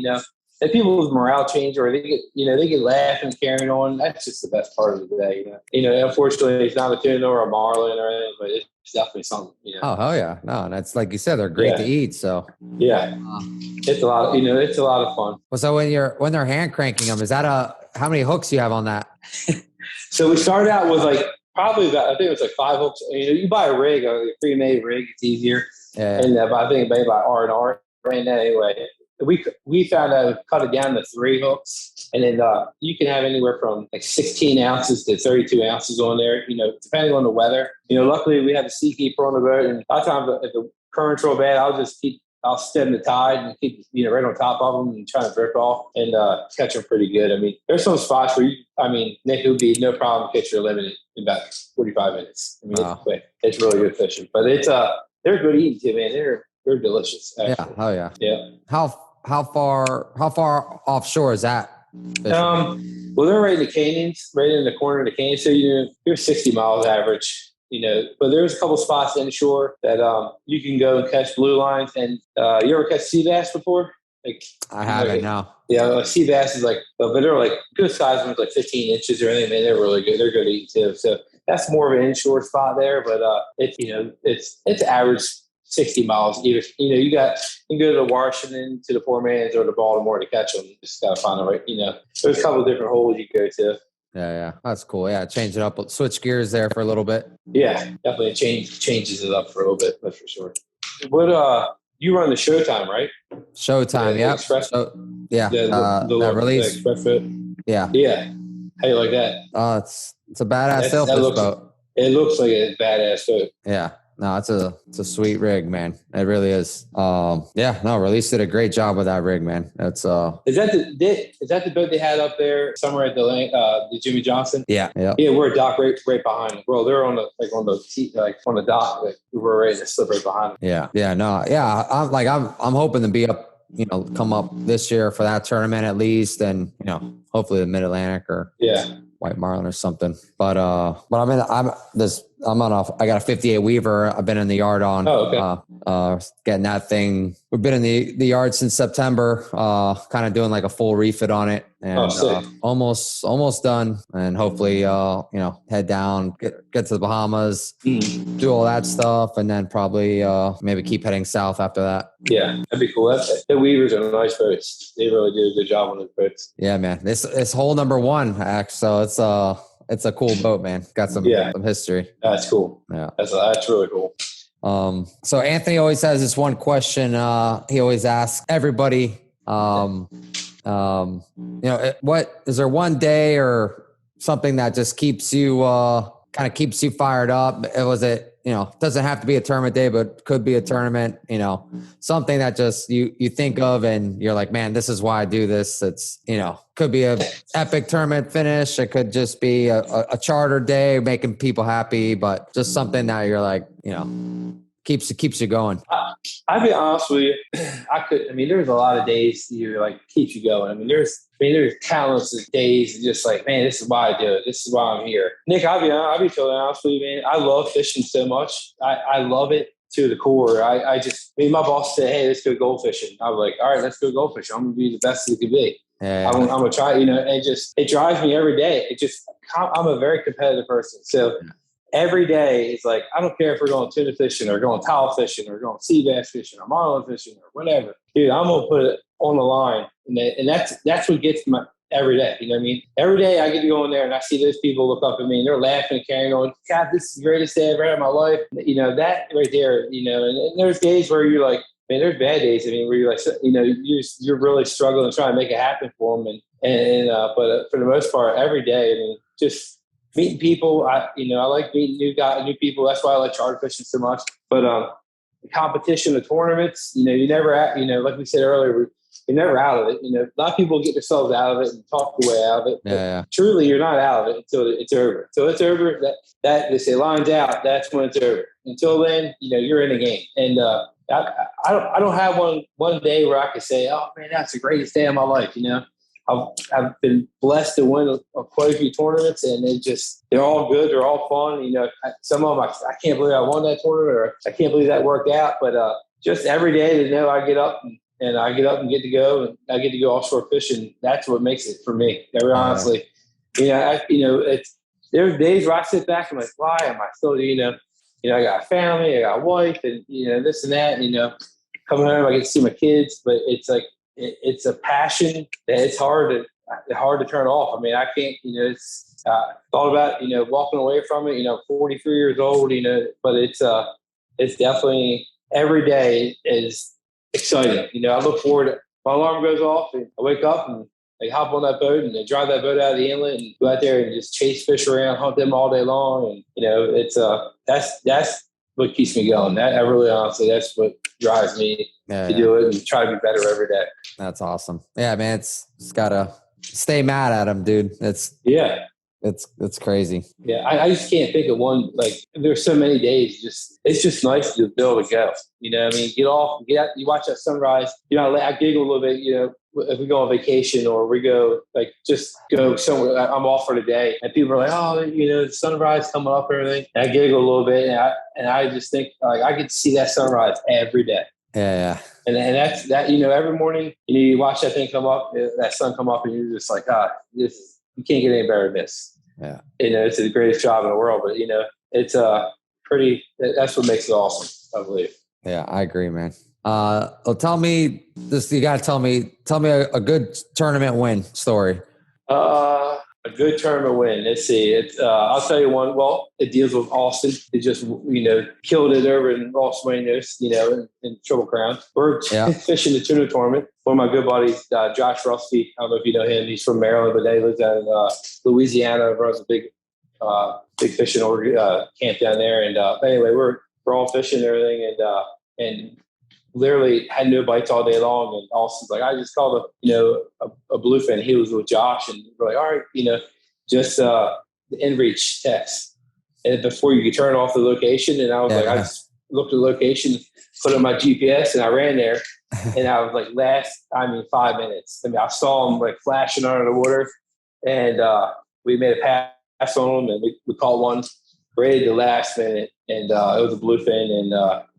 If people's morale change or they get laughing and carrying on, that's just the best part of the day. Unfortunately, it's not a tuna or a marlin or anything, but it's definitely something. Oh hell yeah, no, and that's like you said, they're great to eat. So it's a lot. It's a lot of fun. Well, so when they're hand cranking them, is that how many hooks you have on that? So we started out with probably about, I think it was 5 hooks. You buy a rig, a pre-made rig, it's easier. Yeah. And I think maybe by R&R ran that anyway. We found out cut it down to 3 hooks, and then you can have anywhere from 16 ounces to 32 ounces on there, depending on the weather. Luckily we have a seakeeper on the boat, and a lot of times if the current's real bad, I'll stem the tide and keep right on top of them and try to drift off and catch them pretty good. I mean, there's some spots where Nick, it would be no problem to catch your limit in about 45 minutes. I mean, It's quick. It's really good fishing, but they're good eating too, man. They're delicious. Actually. Yeah. Oh yeah. Yeah. How far offshore is that? Well, they're right in the canyons, right in the corner of the canyon. So you're 60 miles average, but there's a couple spots inshore that you can go and catch blue lines. And you ever catch sea bass before? I haven't. No. Yeah, sea bass is but they're good size ones, 15 inches or anything. Man, they're really good. They're good to eat too. So that's more of an inshore spot there, but it's average 60 miles. Either you can go to the Washington, to the Poor Man's, or the Baltimore to catch them. Just gotta find the right. There's a couple of different holes you go to. Yeah, that's cool. Yeah, change it up, switch gears there for a little bit. Yeah, definitely changes it up for a little bit. That's for sure. What you run the Showtime, right? Showtime, yeah. The release. The Express Fit. Yeah. How you like that? It's a badass sailfish boat. It looks like a badass boat. Yeah. No, it's a sweet rig, man. It really is. Release did a great job with that rig, man. It's Is that the boat they had up there somewhere at the Jimmy Johnson? Yeah. We're a dock right behind them. Bro, they're on the dock. We were ready to slip right behind them. I'm hoping to be up, come up this year for that tournament at least, and hopefully the Mid-Atlantic or white marlin or something. But I got a 58 Weaver. I've been in the yard on, getting that thing. We've been in the yard since September, kind of doing like a full refit on it, and almost done. And hopefully, head down, get to the Bahamas, do all that stuff, and then probably maybe keep heading south after that. Yeah, that'd be cool. The Weavers are nice boats. They really do a good job on those boats. Yeah, man. This hole number 1, actually, so it's a cool boat, man. Got some history. That's cool. Yeah, that's really cool. So Anthony always has this one question. He always asks everybody, what is there one day or something that just keeps you kind of keeps you fired up? Doesn't have to be a tournament day, but could be a tournament, something that just you think of and you're like, man, this is why I do this. It's, could be a epic tournament finish. It could just be a charter day, making people happy, but just something that you're like, keeps you going. I'll be honest with you. There's a lot of days you're like, keeps you going. There's countless of days and just like, man, this is why I do it. This is why I'm here. Nick, I'll be totally honest with you, man. I love fishing so much. I love it to the core. My boss said, hey, let's go gold fishing. I was like, all right, let's go gold fishing. I'm going to be the best it could be. Yeah. I'm going to try, and it drives me every day. I'm a very competitive person. So every day it's like, I don't care if we're going tuna fishing or going towel fishing or going sea bass fishing or marlin fishing or whatever. Dude, I'm going to put it on the line. And that's what gets me every day. You know what I mean? Every day I get to go in there and I see those people look up at me and they're laughing and carrying on. God, this is the greatest day I've ever had in my life. That right there, and there's days where you're like, man, there's bad days. Where you're like, you're really struggling to try to make it happen for them. But for the most part, every day, just meeting people. I like meeting new people. That's why I like charter fishing so much. But the competition, the tournaments, you never, like we said earlier, you're never out of it. A lot of people get themselves out of it and talk their way out of it. Yeah. Truly, you're not out of it until it's over. Until it's over, that they say lines out. That's when it's over. Until then, you're in the game. And I don't have one day where I could say, oh man, that's the greatest day of my life. I've been blessed to win quite a few tournaments, and they're all good. They're all fun. Some of them I can't believe I won that tournament, or I can't believe that worked out. But just every day to know I get up and I get up and get to go, and I get to go offshore fishing. That's what makes it for me. Very honestly, there's days where I sit back and I'm like, why am I still, I got a family, I got a wife, and this and that. And, coming home, I get to see my kids, but it's like it's a passion that it's hard to turn off. I can't. Thought about walking away from it. 43 years old. But it's definitely every day is exciting. I look forward to my alarm goes off and I wake up and I hop on that boat and I drive that boat out of the inlet and go out there and just chase fish around, hunt them all day long. And, it's that's what keeps me going. That I really honestly, that's what drives me to do it and try to be better every day. That's awesome. Yeah, man. It's gotta stay mad at him, dude. It's crazy. Yeah, I just can't think of one. Like, there's so many days. It's just nice to be able to go. Get off, get out. You watch that sunrise. I giggle a little bit. If we go on vacation or we go just go somewhere. I'm off for the day, and people are like, "Oh, the sunrise coming up and everything." And I giggle a little bit, and I just think I get to see that sunrise every day. Yeah. And that's that. Every morning, you watch that thing come up, that sun come up, and you're just like, you can't get any better than this. Yeah. It's the greatest job in the world, but it's that's what makes it awesome, I believe. Yeah, I agree, man. Well, tell me this, you got to tell me a good tournament win story. A good tournament win. Let's see. I'll tell you one. Well, it deals with Austin. It just, killed it over in Ross Waynos, in Triple Crown. We're fishing the tuna tournament. One of my good buddies, Josh Rusty. I don't know if you know him. He's from Maryland, but he lives out in Louisiana. Runs a big fishing camp down there. And anyway, we're all fishing and everything, and literally had no bites all day long. And Austin's like, I just called a bluefin. He was with Josh, and we're like, all right, just the inReach text. And before you could turn off the location, and I was I just looked at the location, put on my GPS, and I ran there. And I was like, 5 minutes. I saw him flashing under the water, and we made a pass on them, and we caught one right at the last minute, and it was a bluefin, and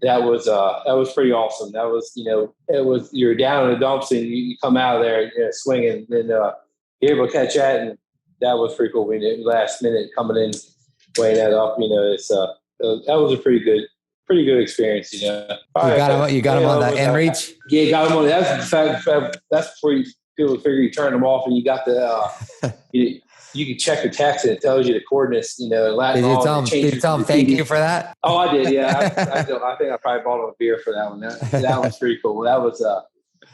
that was pretty awesome. That was, it was, you're down in the dumps and you come out of there swinging, and you're able to catch that, and that was pretty cool. We did last minute coming in, weighing that up. That was a pretty good experience. You got him on that end reach. Yeah, got him on. That's before people figure you turn them off, and you got the you can check the text and it tells you the coordinates. Latin. Did you tell him thank you for that? Oh, I did. Yeah, I think I probably bought him a beer for that one. That was pretty cool. That was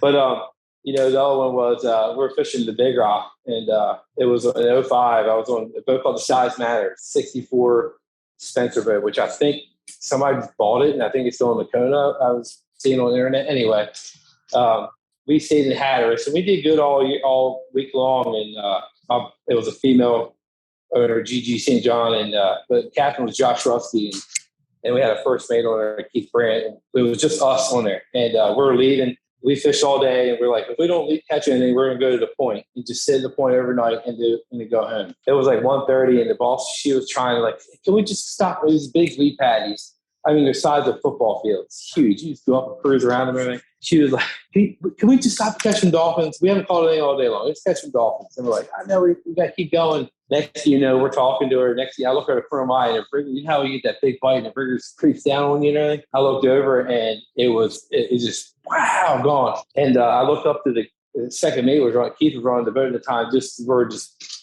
but the other one was we were fishing the Big Rock, and it was in 05. I was on a boat called the Size Matter 64 Spencer boat, which I think somebody bought it, and I think it's still in the Kona. I was seeing on the internet. Anyway, we stayed in Hatteras, and we did good all week long. And it was a female owner, Gigi St. John, and the captain was Josh Rusty, and we had a first mate on there, Keith Brandt. And it was just us on there, and we're leaving. We fished all day, and we're like, if we don't catch anything, we're going to go to the point and just sit at the point overnight and go home. It was like 1:30, and the boss, she was trying to can we just stop these big lead patties? I mean, the size of football fields, huge. You just go up and cruise around them and everything. She was like, can we just stop catching dolphins? We haven't caught anything all day long. Let's catch some dolphins. And we're like, I know, we got to keep going. Next thing you know, we're talking to her. Next thing I look at her corner of my eye, and you know how you get that big bite and the burger creeps down on you and everything? I looked over, and it just, wow, gone. And I looked up to the second mate was running. Keith was running the boat at the time.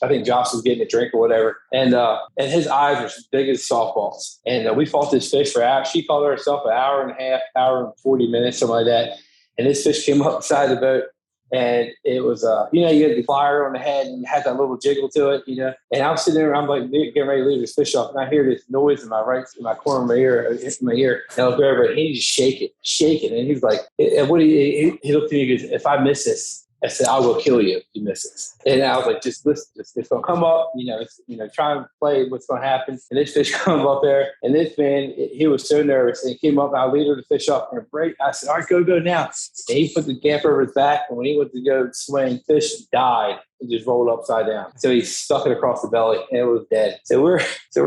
I think Josh was getting a drink or whatever. And his eyes were as big as softballs. And we fought this fish for hours. She called herself an hour and a half, hour and 40 minutes, something like that. And this fish came up beside the boat. And it was, you get the flyer on the head and it had that little jiggle to it, And I'm sitting there, I'm like getting ready to leave this fish off, and I hear this noise in my corner of my ear, And I look over, and he just shaking. And he's like, he looked at me and goes, if I miss this, I said, I will kill you if you miss this. And I was like, just listen, it's going to come up, try and play what's going to happen. And this fish comes up there, and this man, he was so nervous, and he came up, and I lead the fish up, and I said, all right, go now. And he put the gaff over his back, and when he went to go swing, fish died and just rolled upside down. So he stuck it across the belly, and it was dead. So we're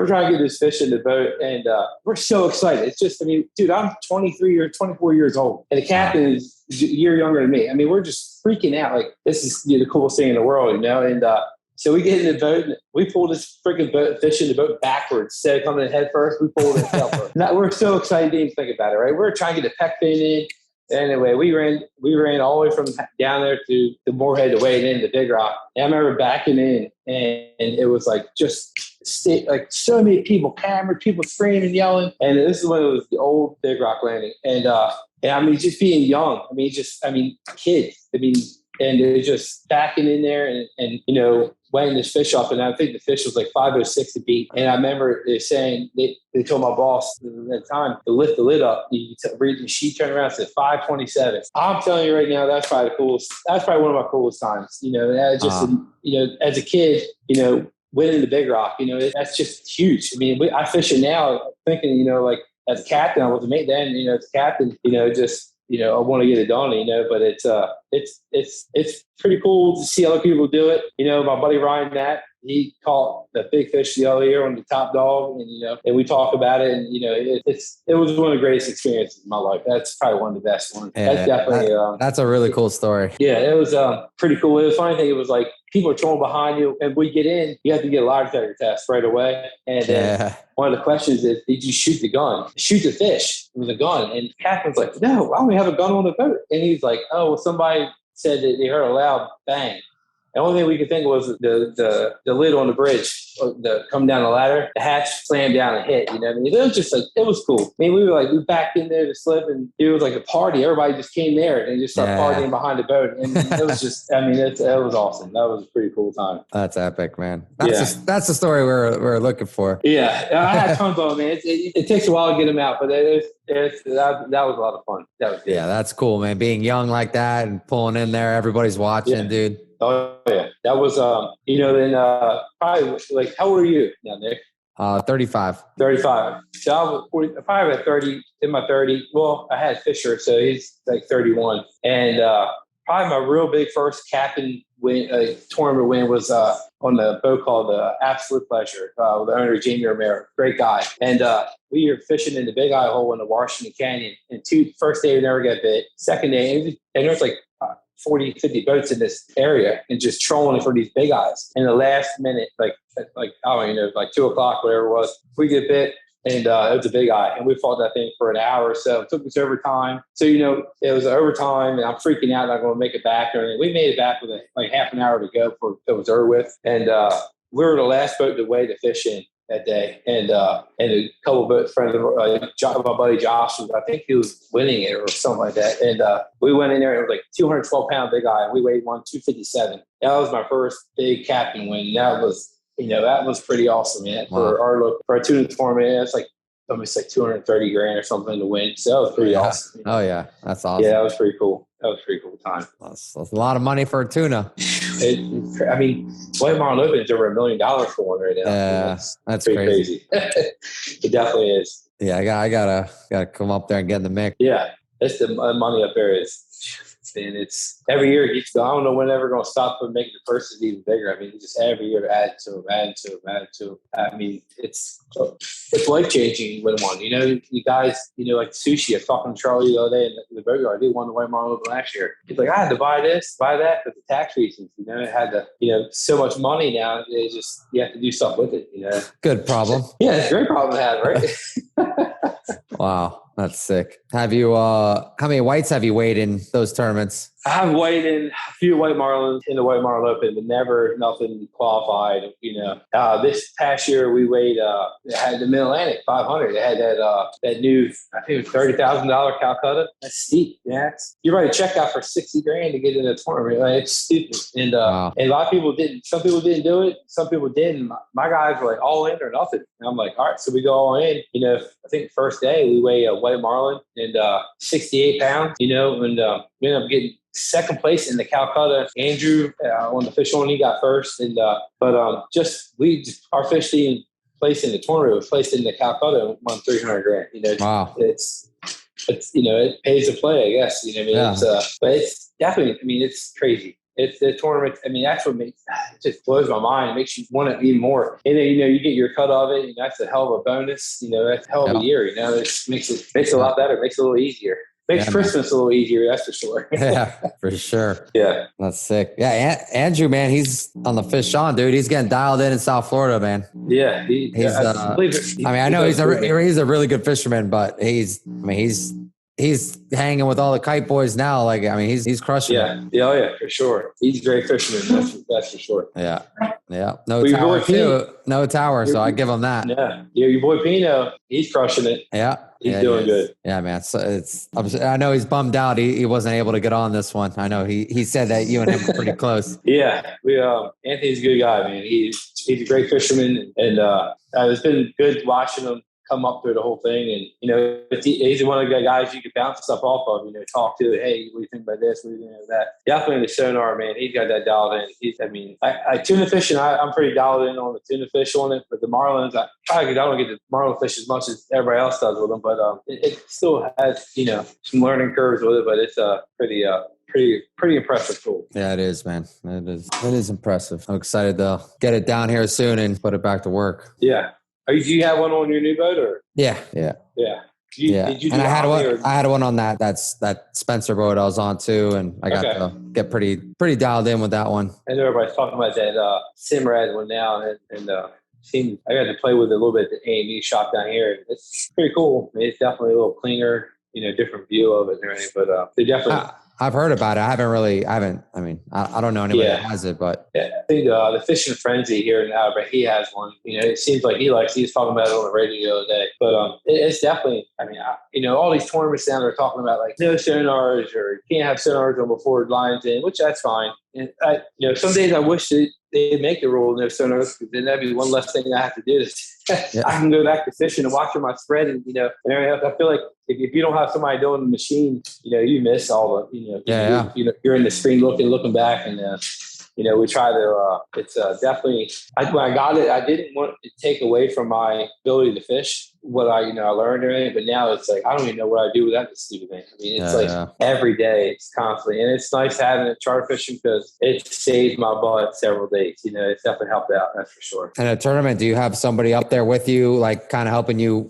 trying to get this fish in the boat, and we're so excited. It's just, dude, I'm 24 years old, and the captain is a year younger than me. We're just freaking out. Like, this is the coolest thing in the world, And so we get in the boat, and we pull this freaking fish in the boat backwards. Instead of coming in head first, we pull it in tail first. Now, we're so excited to even think about it, right? We're trying to get the pec fin in. Anyway, we ran all the way from down there to the Moorhead to weigh it in the Big Rock. And I remember backing in, and it was like so many people, people screaming, yelling. And this is when it was the old Big Rock landing. And just being young. Kids. And they're just backing in there and weighing this fish up. And I think the fish was like 506 to beat. And I remember they saying, they told my boss at the time to lift the lid up. You read the sheet, turn around, and said 527. I'm telling you right now, that's probably the coolest. That's probably one of my coolest times. As a kid, winning the Big Rock, that's just huge. I fish it now thinking, as a captain, I was a mate then, as a captain, I want to get it done, but it's pretty cool to see other people do it. My buddy Ryan Knapp, he caught the big fish the other year on the top dog, and we talk about it, and it was one of the greatest experiences in my life. That's probably one of the best ones. Yeah, that's definitely that's a really cool story. Yeah, it was pretty cool. It was funny thing. It was like people are trolling behind you, and when you get in, you have to get a lie detector test right away. And one of the questions is, did you shoot the gun? Shoot the fish with a gun? And the captain's like, no, why don't we have a gun on the boat? And he's like, oh, well, somebody said that they heard a loud bang. The only thing we could think was the lid on the bridge, come down the ladder, the hatch slammed down and hit. It was just like, it was cool. We backed in there to slip, and it was like a party. Everybody just came there and just started partying behind the boat. And it was just, it was awesome. That was a pretty cool time. That's epic, man. That's the story we're looking for. Yeah, I had tons of them, man. It takes a while to get them out, but that was a lot of fun. That was good. Yeah, that's cool, man. Being young like that and pulling in there, everybody's watching, dude. Oh yeah, that was then probably like, how old are you now, Nick? 35. 35. So I was probably at 30 in my 30. Well, I had Fisher, so he's like 31, and probably my real big first captain tournament win was on the boat called Absolute Pleasure with the owner, Jamie Romero. Great guy. And we were fishing in the Big Eye Hole in the Washington Canyon. And first day we never got bit. Second day, and there was like 40, 50 boats in this area and just trolling for these big eyes. In the last minute, like I don't even know, like 2 o'clock, whatever it was, we get bit. And it was a big eye, and we fought that thing for an hour or so. It took us overtime. So, it was overtime, and I'm freaking out. I'm going to make it back. And we made it back with like half an hour to go before it was over with. And we were the last boat to weigh the fish in that day. And a couple of boat friends of my buddy Josh, I think he was winning it or something like that. And we went in there, and it was like 212-pound big eye, and we weighed 257. That was my first big captain win. That was pretty awesome, man. Wow. For a tuna tournament, it's like almost like $230,000 or something to win. So that was pretty awesome. Oh yeah, that's awesome. Yeah, that was pretty cool. That was a pretty cool time. That's a lot of money for a tuna. White Marlin Open is over $1 million for one right now. Yeah, that's pretty crazy. It definitely is. Yeah, I gotta come up there and get in the mix. Yeah, it's the money up there is. And it's every year it keeps going. I don't know when they're ever going to stop and making the purses even bigger. Just every year add to them. It's life changing with one. You guys, like sushi. I was talking to Charlie the other day in the boatyard. I did one the White Marlin Open last year. He's like, I had to buy this, buy that for the tax reasons. It had to, so much money now. It's just you have to do stuff with it. Good problem. Yeah, it's a great problem to have, right? Wow. That's sick. Have you, how many whites have you weighed in those tournaments? I have weighed in a few white marlins in the White Marlin Open, but never nothing qualified. This past year we weighed. It had the Mid Atlantic 500. It had that new, I think it was $30,000 Calcutta. That's steep. Yeah, you write a check out for $60,000 to get in a tournament. Like, it's stupid. And wow. And a lot of people didn't. Some people didn't do it. Some people didn't. My guys were like all in or nothing. And I'm like, all right, so we go all in. I think first day we weigh a white marlin and 68 pounds. And we ended up getting second place in the Calcutta. Andrew on the fish on, he got first. And our fish didn't place in the tournament. We placed in the Calcutta and won $300,000. Wow. It's it pays to play, I guess. Yeah. But it's definitely. It's crazy. It's the tournament. That's what it just blows my mind. It makes you want it even more. And then, you get your cut of it, and that's a hell of a bonus. That's a hell of a year. It makes it a lot better. It makes it a little easier. Makes Christmas a little easier, that's for sure. Yeah, for sure. Yeah. That's sick. Yeah, Andrew, man, he's on the fish on, dude. He's getting dialed in South Florida, man. Yeah. I know he's a really good fisherman, but he's hanging with all the kite boys now. He's crushing it. Yeah. Oh, yeah, for sure. He's a great fisherman. That's for sure. Yeah. Yeah. No tower. So I give him that. Yeah. Your boy Pino, he's crushing it. Yeah. He's doing good. Yeah, man. So I know he's bummed out. He wasn't able to get on this one. I know he said that you and him were pretty close. Yeah. Anthony's a good guy, man. He's a great fisherman. And it's been good watching him come up through the whole thing. And, he's one of the guys you can bounce stuff off of, talk to, hey, what do you think about this? What do you think about that? Definitely the sonar, man. He's got that dialed in. I tuna fishing, I'm pretty dialed in on the tuna fish on it, but the marlins, I don't get the marlin fish as much as everybody else does with them, but it still has, some learning curves with it, but it's pretty impressive tool. Yeah, it is, man. It is impressive. I'm excited to get it down here soon and put it back to work. Yeah. Do you have one on your new boat, or? Yeah. Did you and I had one on that Spencer boat I was on too, and I got to get pretty dialed in with that one. I know everybody's talking about that Simrad one now, and I got to play with it a little bit at the AME shop down here. It's pretty cool. It's definitely a little cleaner, different view of it and everything, but they definitely. I've heard about it. I don't know anybody that has it, but yeah, I think the Fishing Frenzy here in Alabama, he has one. It seems like he was talking about it on the radio the other day. But it's definitely. All these tournaments now they're talking about like no sonars or you can't have sonars on before lines in, which that's fine. And some days I wish they'd make the rule no sonars, because then that'd be one less thing I have to do. I can go back to fishing and watching my spread, and and everything else. I feel like if you don't have somebody doing the machine, you miss all the you're in the screen looking back, and we try to. It's definitely. When I got it, I didn't want to take away from my ability to fish. what I learned or anything, but now it's like I don't even know what I do without this stupid thing. I mean, it's every day, it's constantly, and it's nice having it charter fishing because it saved my butt several days. It's definitely helped out, that's for sure. In a tournament, do you have somebody up there with you, like kind of helping you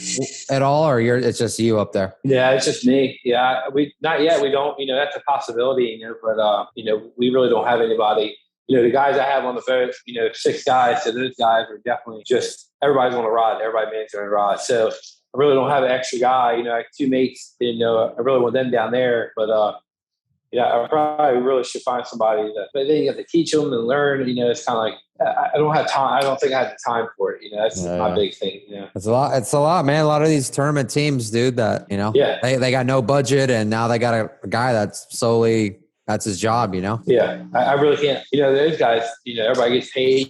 at all, or it's just you up there? Yeah, it's just me. Yeah, we not yet. We don't. That's a possibility. But we really don't have anybody. The guys I have on the boat, 6 guys. So those guys are definitely just everybody's on a rod. Everybody managing on a rod. So I really don't have an extra guy. I have 2 mates. I really want them down there. But I probably really should find somebody. But then you have to teach them and learn. It's kind of like I don't have time. I don't think I have the time for it. That's my big thing. It's a lot. It's a lot, man. A lot of these tournament teams, dude. That they got no budget, and now they got a guy that's solely. That's his job, Yeah, I really can't. Those guys. Everybody gets paid.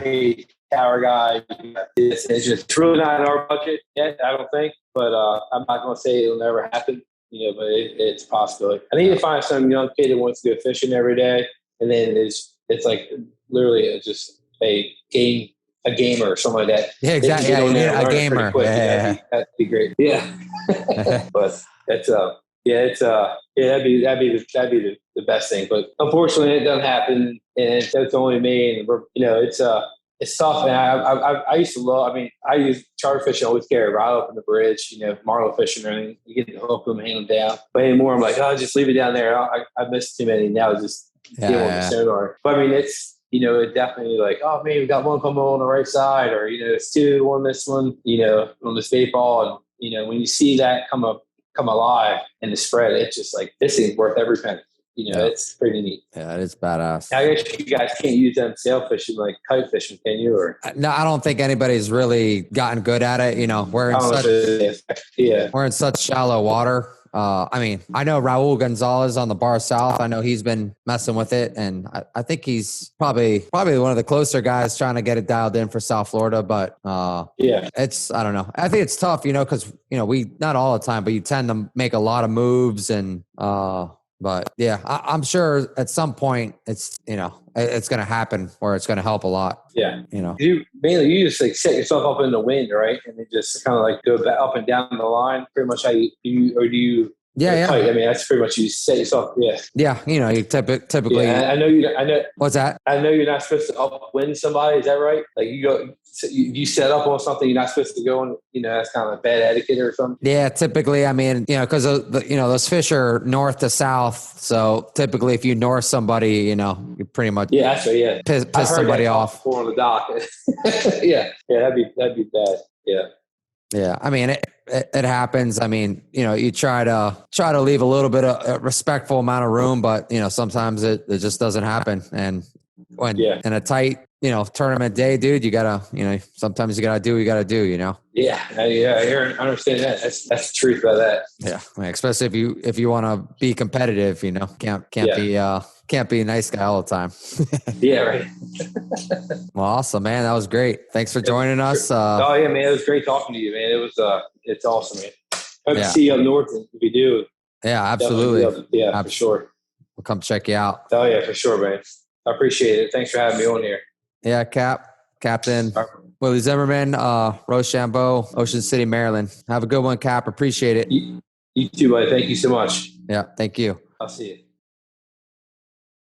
Paid tower guy. It's just really not in our budget yet. I don't think, but I'm not going to say it'll never happen. But it's a possibility. I need to find some young kid that wants to go fishing every day, and then it's like literally just a gamer or something like that. Yeah, exactly. Yeah, you need a gamer. Yeah. That'd be great. Yeah, but that's that'd be the best thing. But unfortunately, it doesn't happen, and that's only me. And it's tough. And I used to love. I mean, I use charter fishing. Always carry a rod up in the bridge. Marlin fishing or anything. You get to hook them, hang them down. But anymore, I'm like, just leave it down there. I missed too many. Now just deal with the sonar. But I mean, it's. It definitely like, oh man, we got one coming on the right side, or it's 2 on this one, on this bait ball, and when you see that come alive in the spread, it's just like this thing's worth every penny. It's pretty neat. Yeah, it's badass. I guess you guys can't use them sail fishing like kite fishing, can you? Or no, I don't think anybody's really gotten good at it. We're in such shallow water. I mean, I know Raul Gonzalez on the Bar South. I know he's been messing with it, and I think he's probably one of the closer guys trying to get it dialed in for South Florida. But it's I don't know. I think it's tough, because we not all the time, but you tend to make a lot of moves, and but yeah, I'm sure at some point it's it's going to happen where it's going to help a lot. Yeah, you just like set yourself up in the wind, right, and then just kind of like go back up and down the line. Pretty much how you do you. Yeah. I mean, that's pretty much you set yourself. Yeah. Yeah, you typically. Yeah, I know. What's that? I know you're not supposed to upwind somebody. Is that right? Like you set up on something, you're not supposed to go on. That's kind of bad etiquette or something. Yeah, typically. I mean, because those fish are north to south. So typically, if you north somebody, you pretty much piss somebody off on the dock. Yeah, that'd be bad. Yeah. Yeah, I mean it happens. I mean, you try to leave a little bit of a respectful amount of room, but sometimes it just doesn't happen. And when in a tight tournament day, dude, you gotta sometimes you gotta do what you gotta do. Yeah, I understand that. That's the truth about that. Yeah, I mean, especially if you want to be competitive, can't be a nice guy all the time. Yeah, right. Well, awesome, man. That was great. Thanks for joining us. Oh yeah, man. It was great talking to you, man. It was it's awesome, man. Hope to see you up north if you do. Yeah, absolutely. For sure. We'll come check you out. Oh yeah, for sure, man. I appreciate it. Thanks for having me on here. Yeah, Captain Willie Zimmerman, Ro Sham Bo, Ocean City, Maryland. Have a good one, Cap. Appreciate it. You too, buddy. Thank you so much. Yeah, thank you. I'll see you.